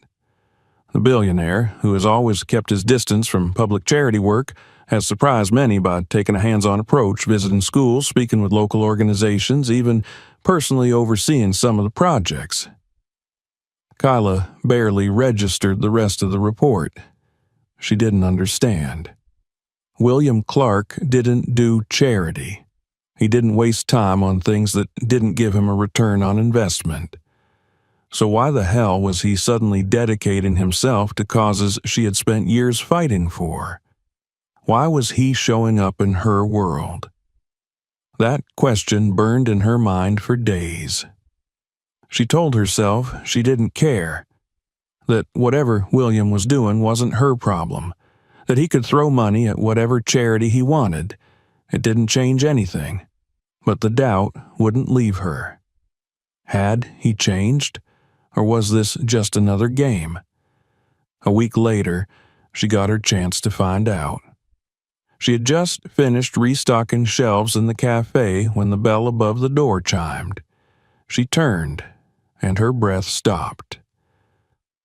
The billionaire, who has always kept his distance from public charity work, has surprised many by taking a hands-on approach, visiting schools, speaking with local organizations, even personally overseeing some of the projects. Kyla barely registered the rest of the report. She didn't understand. William Clark didn't do charity. He didn't waste time on things that didn't give him a return on investment. So why the hell was he suddenly dedicating himself to causes she had spent years fighting for? Why was he showing up in her world? That question burned in her mind for days. She told herself she didn't care, that whatever William was doing wasn't her problem, that he could throw money at whatever charity he wanted. It didn't change anything. But the doubt wouldn't leave her. Had he changed, or was this just another game? A week later, she got her chance to find out. She had just finished restocking shelves in the cafe when the bell above the door chimed. She turned, and her breath stopped.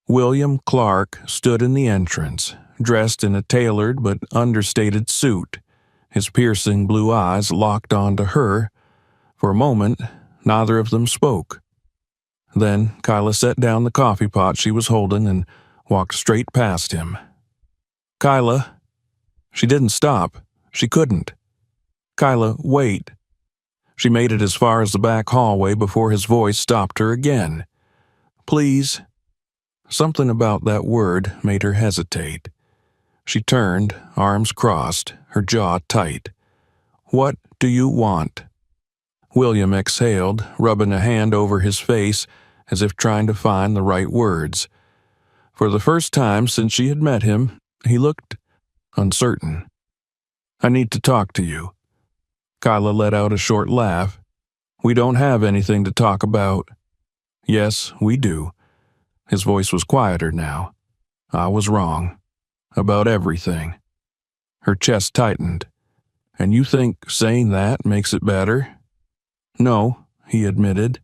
William Clark stood in the entrance, dressed in a tailored but understated suit, his piercing blue eyes locked onto her. For a moment, neither of them spoke. Then Kyla set down the coffee pot she was holding and walked straight past him. "Kyla." She didn't stop. She couldn't. "Kyla, wait." She made it as far as the back hallway before his voice stopped her again. "Please." Something about that word made her hesitate. She turned, arms crossed, her jaw tight. "What do you want?" William exhaled, rubbing a hand over his face as if trying to find the right words. For the first time since she had met him, he looked uncertain. "I need to talk to you." Kyla let out a short laugh. "We don't have anything to talk about." "Yes, we do." His voice was quieter now. "I was wrong. About everything." Her chest tightened. "And you think saying that makes it better?" "No," he admitted,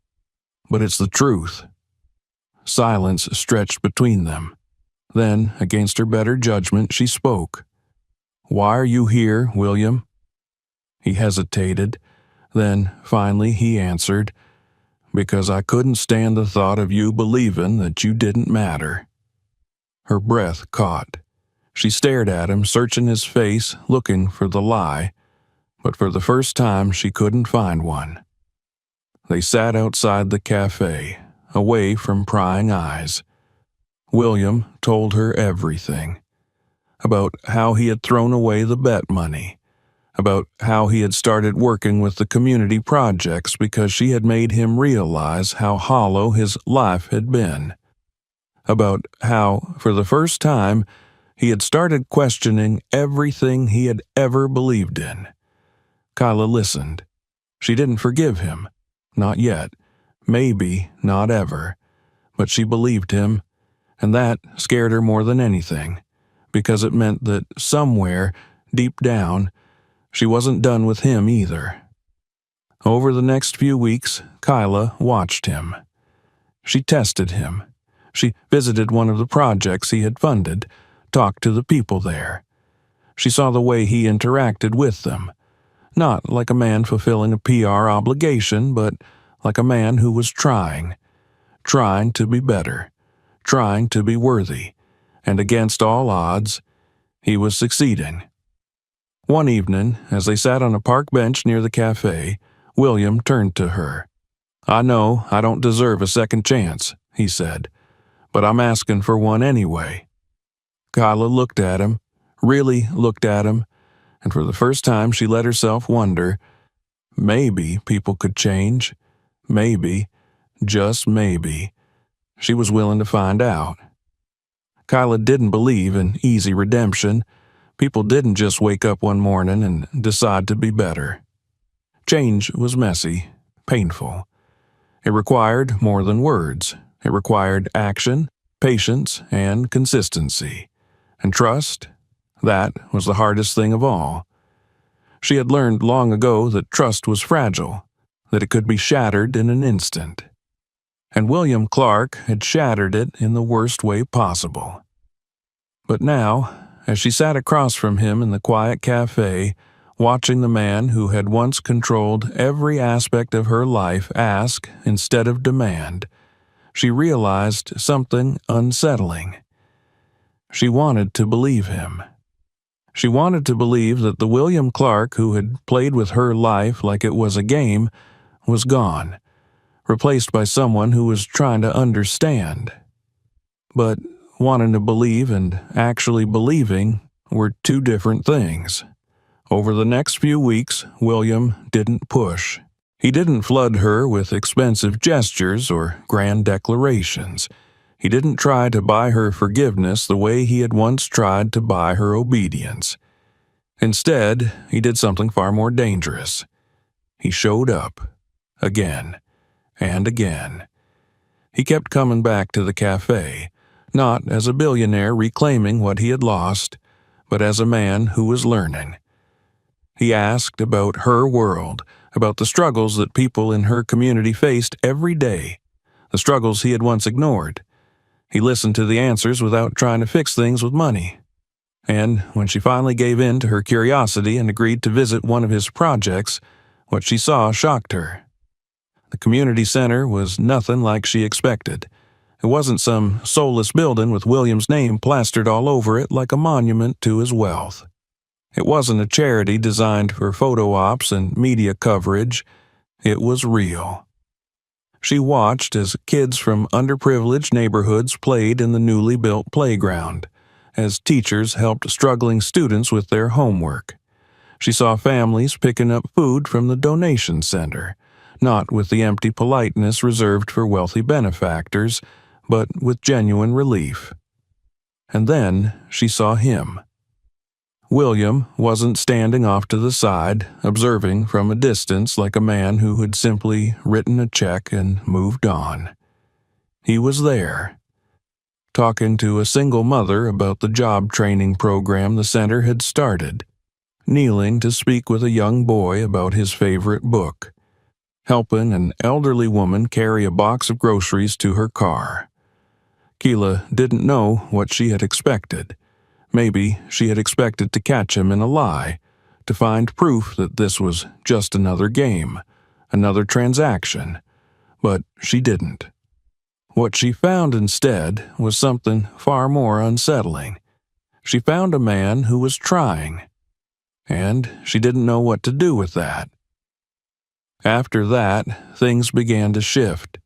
"but it's the truth." Silence stretched between them. Then, against her better judgment, she spoke. "Why are you here, William?" He hesitated. Then, finally, he answered, "Because I couldn't stand the thought of you believing that you didn't matter." Her breath caught. She stared at him, searching his face, looking for the lie, but for the first time she couldn't find one. They sat outside the cafe, away from prying eyes. William told her everything. About how he had thrown away the bet money. About how he had started working with the community projects because she had made him realize how hollow his life had been. About how, for the first time, he had started questioning everything he had ever believed in. Kyla listened. She didn't forgive him. Not yet. Maybe not ever. But she believed him, and that scared her more than anything, because it meant that somewhere, deep down, she wasn't done with him either. Over the next few weeks, Kyla watched him. She tested him. She visited one of the projects he had funded, talked to the people there. She saw the way he interacted with them. Not like a man fulfilling a PR obligation, but like a man who was trying to be better, trying to be worthy, and against all odds, he was succeeding. One evening, as they sat on a park bench near the cafe, William turned to her. "I know I don't deserve a second chance," he said, "but I'm asking for one anyway." Kyla looked at him, really looked at him, and for the first time she let herself wonder, maybe people could change. Maybe, just maybe. She was willing to find out. Kyla didn't believe in easy redemption. People didn't just wake up one morning and decide to be better. Change was messy, painful. It required more than words. It required action, patience, and consistency. And trust, that was the hardest thing of all. She had learned long ago that trust was fragile, that it could be shattered in an instant. And William Clark had shattered it in the worst way possible. But now, as she sat across from him in the quiet cafe, watching the man who had once controlled every aspect of her life ask instead of demand, she realized something unsettling. She wanted to believe him. She wanted to believe that the William Clark who had played with her life like it was a game was gone, replaced by someone who was trying to understand. But wanting to believe and actually believing were two different things. Over the next few weeks, William didn't push. He didn't flood her with expensive gestures or grand declarations. He didn't try to buy her forgiveness the way he had once tried to buy her obedience. Instead, he did something far more dangerous. He showed up, again and again. He kept coming back to the cafe, not as a billionaire reclaiming what he had lost, but as a man who was learning. He asked about her world, about the struggles that people in her community faced every day, the struggles he had once ignored. He listened to the answers without trying to fix things with money. And when she finally gave in to her curiosity and agreed to visit one of his projects, what she saw shocked her. The community center was nothing like she expected. It wasn't some soulless building with William's name plastered all over it like a monument to his wealth. It wasn't a charity designed for photo ops and media coverage. It was real. She watched as kids from underprivileged neighborhoods played in the newly built playground, as teachers helped struggling students with their homework. She saw families picking up food from the donation center, not with the empty politeness reserved for wealthy benefactors, but with genuine relief. And then she saw him. William wasn't standing off to the side, observing from a distance like a man who had simply written a check and moved on. He was there, talking to a single mother about the job training program the center had started, kneeling to speak with a young boy about his favorite book, helping an elderly woman carry a box of groceries to her car. Keela didn't know what she had expected. Maybe she had expected to catch him in a lie, to find proof that this was just another game, another transaction, but she didn't. What she found instead was something far more unsettling. She found a man who was trying, and she didn't know what to do with that. After that, things began to shift.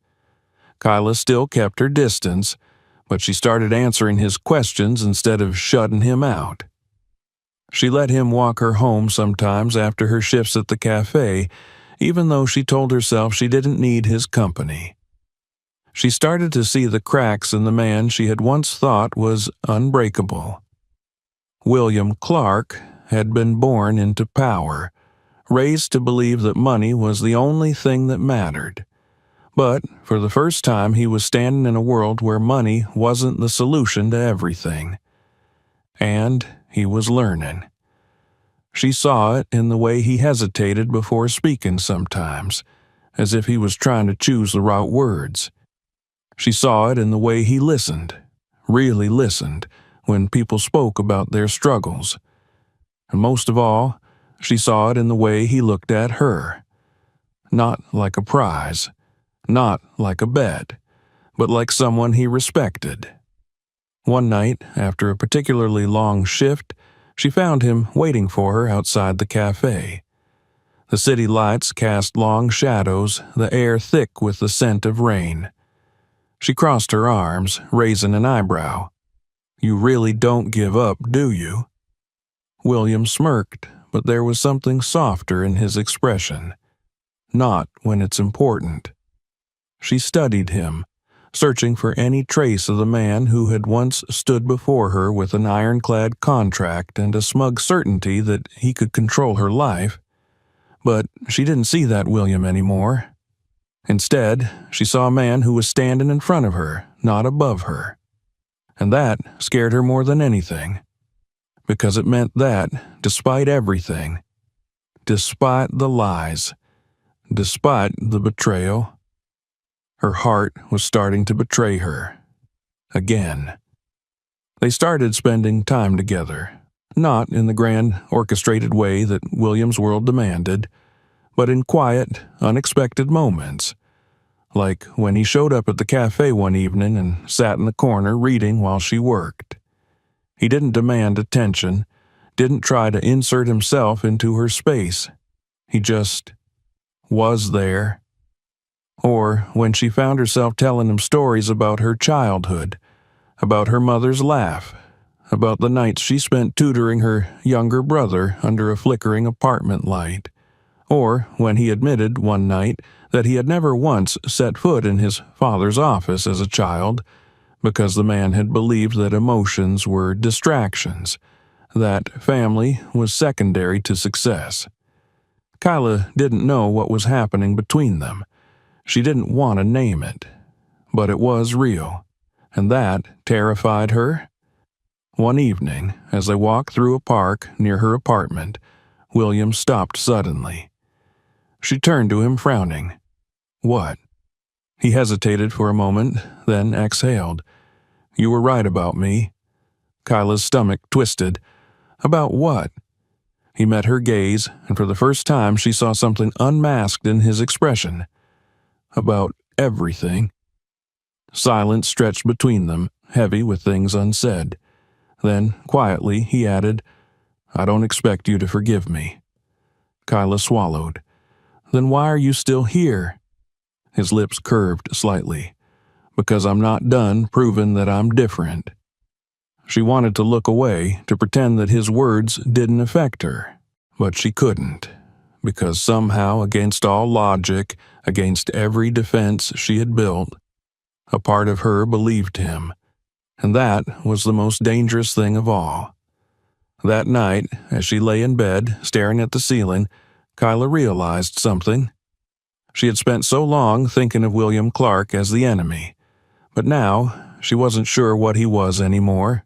Kyla still kept her distance, but she started answering his questions instead of shutting him out. She let him walk her home sometimes after her shifts at the cafe, even though she told herself she didn't need his company. She started to see the cracks in the man she had once thought was unbreakable. William Clark had been born into power, raised to believe that money was the only thing that mattered. But for the first time, he was standing in a world where money wasn't the solution to everything. And he was learning. She saw it in the way he hesitated before speaking sometimes, as if he was trying to choose the right words. She saw it in the way he listened, really listened, when people spoke about their struggles. And most of all, she saw it in the way he looked at her. Not like a prize. Not like a bet, but like someone he respected. One night, after a particularly long shift, she found him waiting for her outside the cafe. The city lights cast long shadows, the air thick with the scent of rain. She crossed her arms, raising an eyebrow. "You really don't give up, do you?" William smirked, but there was something softer in his expression. "Not when it's important." She studied him, searching for any trace of the man who had once stood before her with an ironclad contract and a smug certainty that he could control her life. But she didn't see that William anymore. Instead, she saw a man who was standing in front of her, not above her. And that scared her more than anything, because it meant that, despite everything, despite the lies, despite the betrayal, her heart was starting to betray her. Again. They started spending time together, not in the grand, orchestrated way that William's world demanded, but in quiet, unexpected moments, like when he showed up at the cafe one evening and sat in the corner reading while she worked. He didn't demand attention, didn't try to insert himself into her space. He just was there. Or when she found herself telling him stories about her childhood, about her mother's laugh, about the nights she spent tutoring her younger brother under a flickering apartment light, or when he admitted one night that he had never once set foot in his father's office as a child because the man had believed that emotions were distractions, that family was secondary to success. Kyla didn't know what was happening between them. She didn't want to name it, but it was real, and that terrified her. One evening, as they walked through a park near her apartment, William stopped suddenly. She turned to him, frowning. "What?" He hesitated for a moment, then exhaled. "You were right about me." Kyla's stomach twisted. About what? He met her gaze, and for the first time she saw something unmasked in his expression. About everything. Silence stretched between them, heavy with things unsaid. Then, quietly, he added, "I don't expect you to forgive me." Kyla swallowed. "Then why are you still here?" His lips curved slightly. "Because I'm not done proving that I'm different." She wanted to look away, to pretend that his words didn't affect her, but she couldn't, because somehow, against all logic, against every defense she had built, a part of her believed him, and that was the most dangerous thing of all. That night, as she lay in bed, staring at the ceiling, Kyla realized something. She had spent so long thinking of William Clark as the enemy, but now she wasn't sure what he was anymore.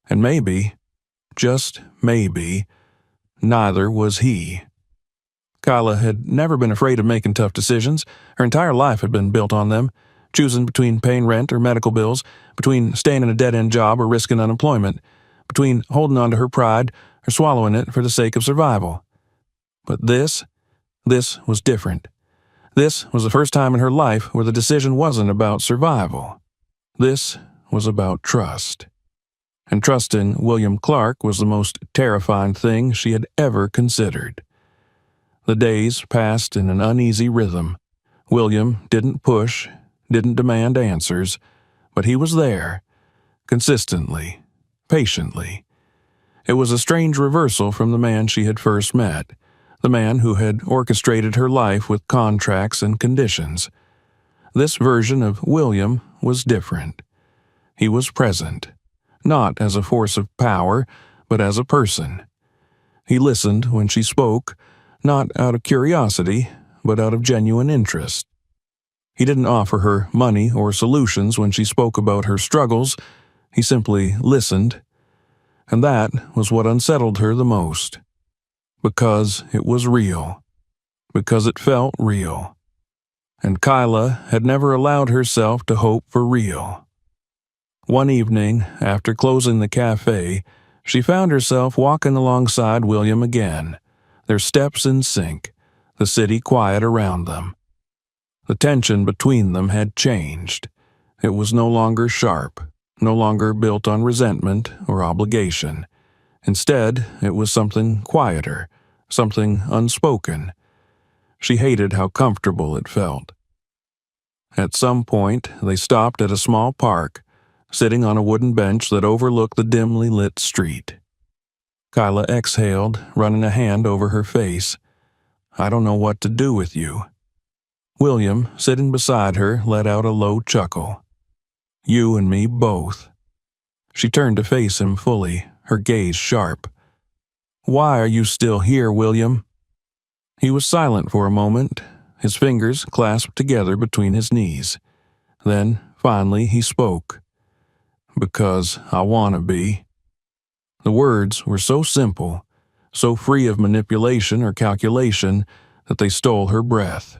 And maybe, just maybe, neither was he. Kyla had never been afraid of making tough decisions. Her entire life had been built on them, choosing between paying rent or medical bills, between staying in a dead-end job or risking unemployment, between holding on to her pride or swallowing it for the sake of survival. But this was different. This was the first time in her life where the decision wasn't about survival. This was about trust. And trusting William Clark was the most terrifying thing she had ever considered. The days passed in an uneasy rhythm. William didn't push, didn't demand answers, but he was there, consistently, patiently. It was a strange reversal from the man she had first met, the man who had orchestrated her life with contracts and conditions. This version of William was different. He was present. Not as a force of power, but as a person. He listened when she spoke, not out of curiosity, but out of genuine interest. He didn't offer her money or solutions when she spoke about her struggles. He simply listened. And that was what unsettled her the most. Because it was real. Because it felt real. And Kyla had never allowed herself to hope for real. One evening, after closing the cafe, she found herself walking alongside William again, their steps in sync, the city quiet around them. The tension between them had changed. It was no longer sharp, no longer built on resentment or obligation. Instead, it was something quieter, something unspoken. She hated how comfortable it felt. At some point, they stopped at a small park, sitting on a wooden bench that overlooked the dimly lit street. Kyla exhaled, running a hand over her face. "I don't know what to do with you." William, sitting beside her, let out a low chuckle. "You and me both." She turned to face him fully, her gaze sharp. "Why are you still here, William?" He was silent for a moment, his fingers clasped together between his knees. Then, finally, he spoke. "Because I want to be." The words were so simple, so free of manipulation or calculation, that they stole her breath.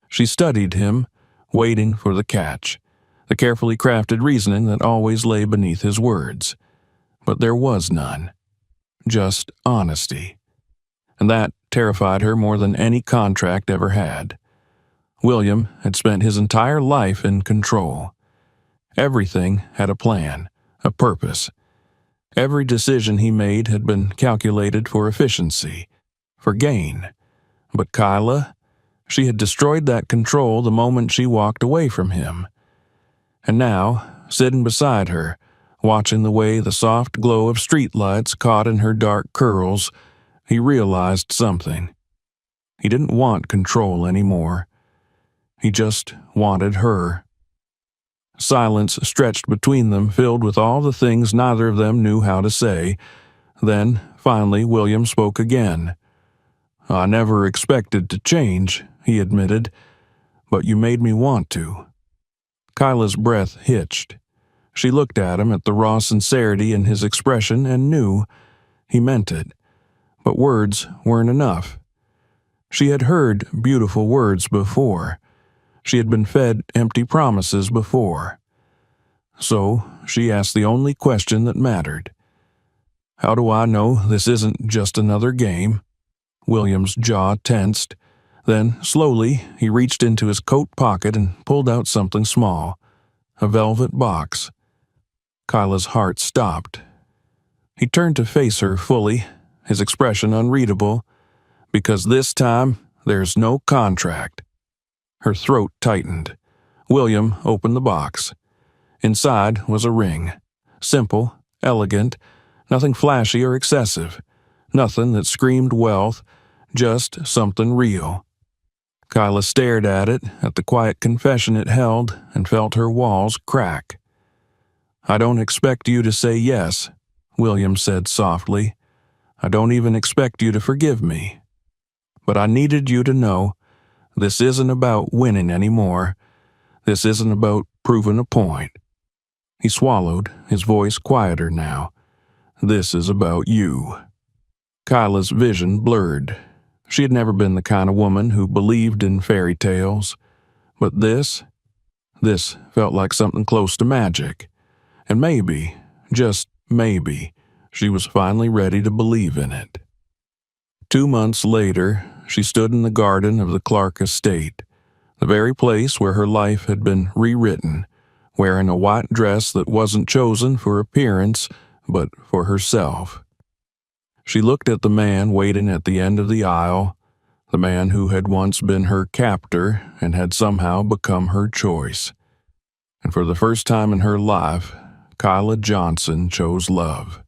She studied him, waiting for the catch, the carefully crafted reasoning that always lay beneath his words. But there was none. Just honesty. And that terrified her more than any contract ever had. William had spent his entire life in control. Everything had a plan, a purpose. Every decision he made had been calculated for efficiency, for gain. But Kyla, she had destroyed that control the moment she walked away from him. And now, sitting beside her, watching the way the soft glow of streetlights caught in her dark curls, he realized something. He didn't want control anymore. He just wanted her. Silence stretched between them, filled with all the things neither of them knew how to say. Then, finally, William spoke again. "I never expected to change," he admitted, "but you made me want to." Kyla's breath hitched. She looked at him, at the raw sincerity in his expression, and knew he meant it. But words weren't enough. She had heard beautiful words before. She had been fed empty promises before. So she asked the only question that mattered. "How do I know this isn't just another game?" William's jaw tensed. Then, slowly, he reached into his coat pocket and pulled out something small, a velvet box. Kyla's heart stopped. He turned to face her fully, his expression unreadable. "Because this time, there's no contract." Her throat tightened. William opened the box. Inside was a ring. Simple, elegant, nothing flashy or excessive. Nothing that screamed wealth, just something real. Kyla stared at it, at the quiet confession it held, and felt her walls crack. "I don't expect you to say yes," William said softly. "I don't even expect you to forgive me. But I needed you to know this isn't about winning anymore. This isn't about proving a point." He swallowed, his voice quieter now. "This is about you." Kyla's vision blurred. She had never been the kind of woman who believed in fairy tales. But this felt like something close to magic. And maybe, just maybe, she was finally ready to believe in it. 2 months later, she stood in the garden of the Clark estate, the very place where her life had been rewritten, wearing a white dress that wasn't chosen for appearance, but for herself. She looked at the man waiting at the end of the aisle, the man who had once been her captor and had somehow become her choice. And for the first time in her life, Kyla Johnson chose love.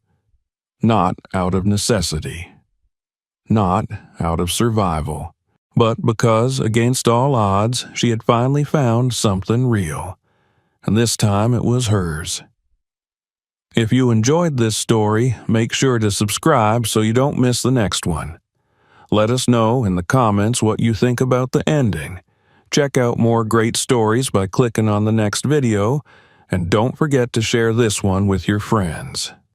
Not out of necessity. Not out of survival. But because, against all odds, she had finally found something real. And this time it was hers. If you enjoyed this story, make sure to subscribe so you don't miss the next one. Let us know in the comments what you think about the ending. Check out more great stories by clicking on the next video, and don't forget to share this one with your friends.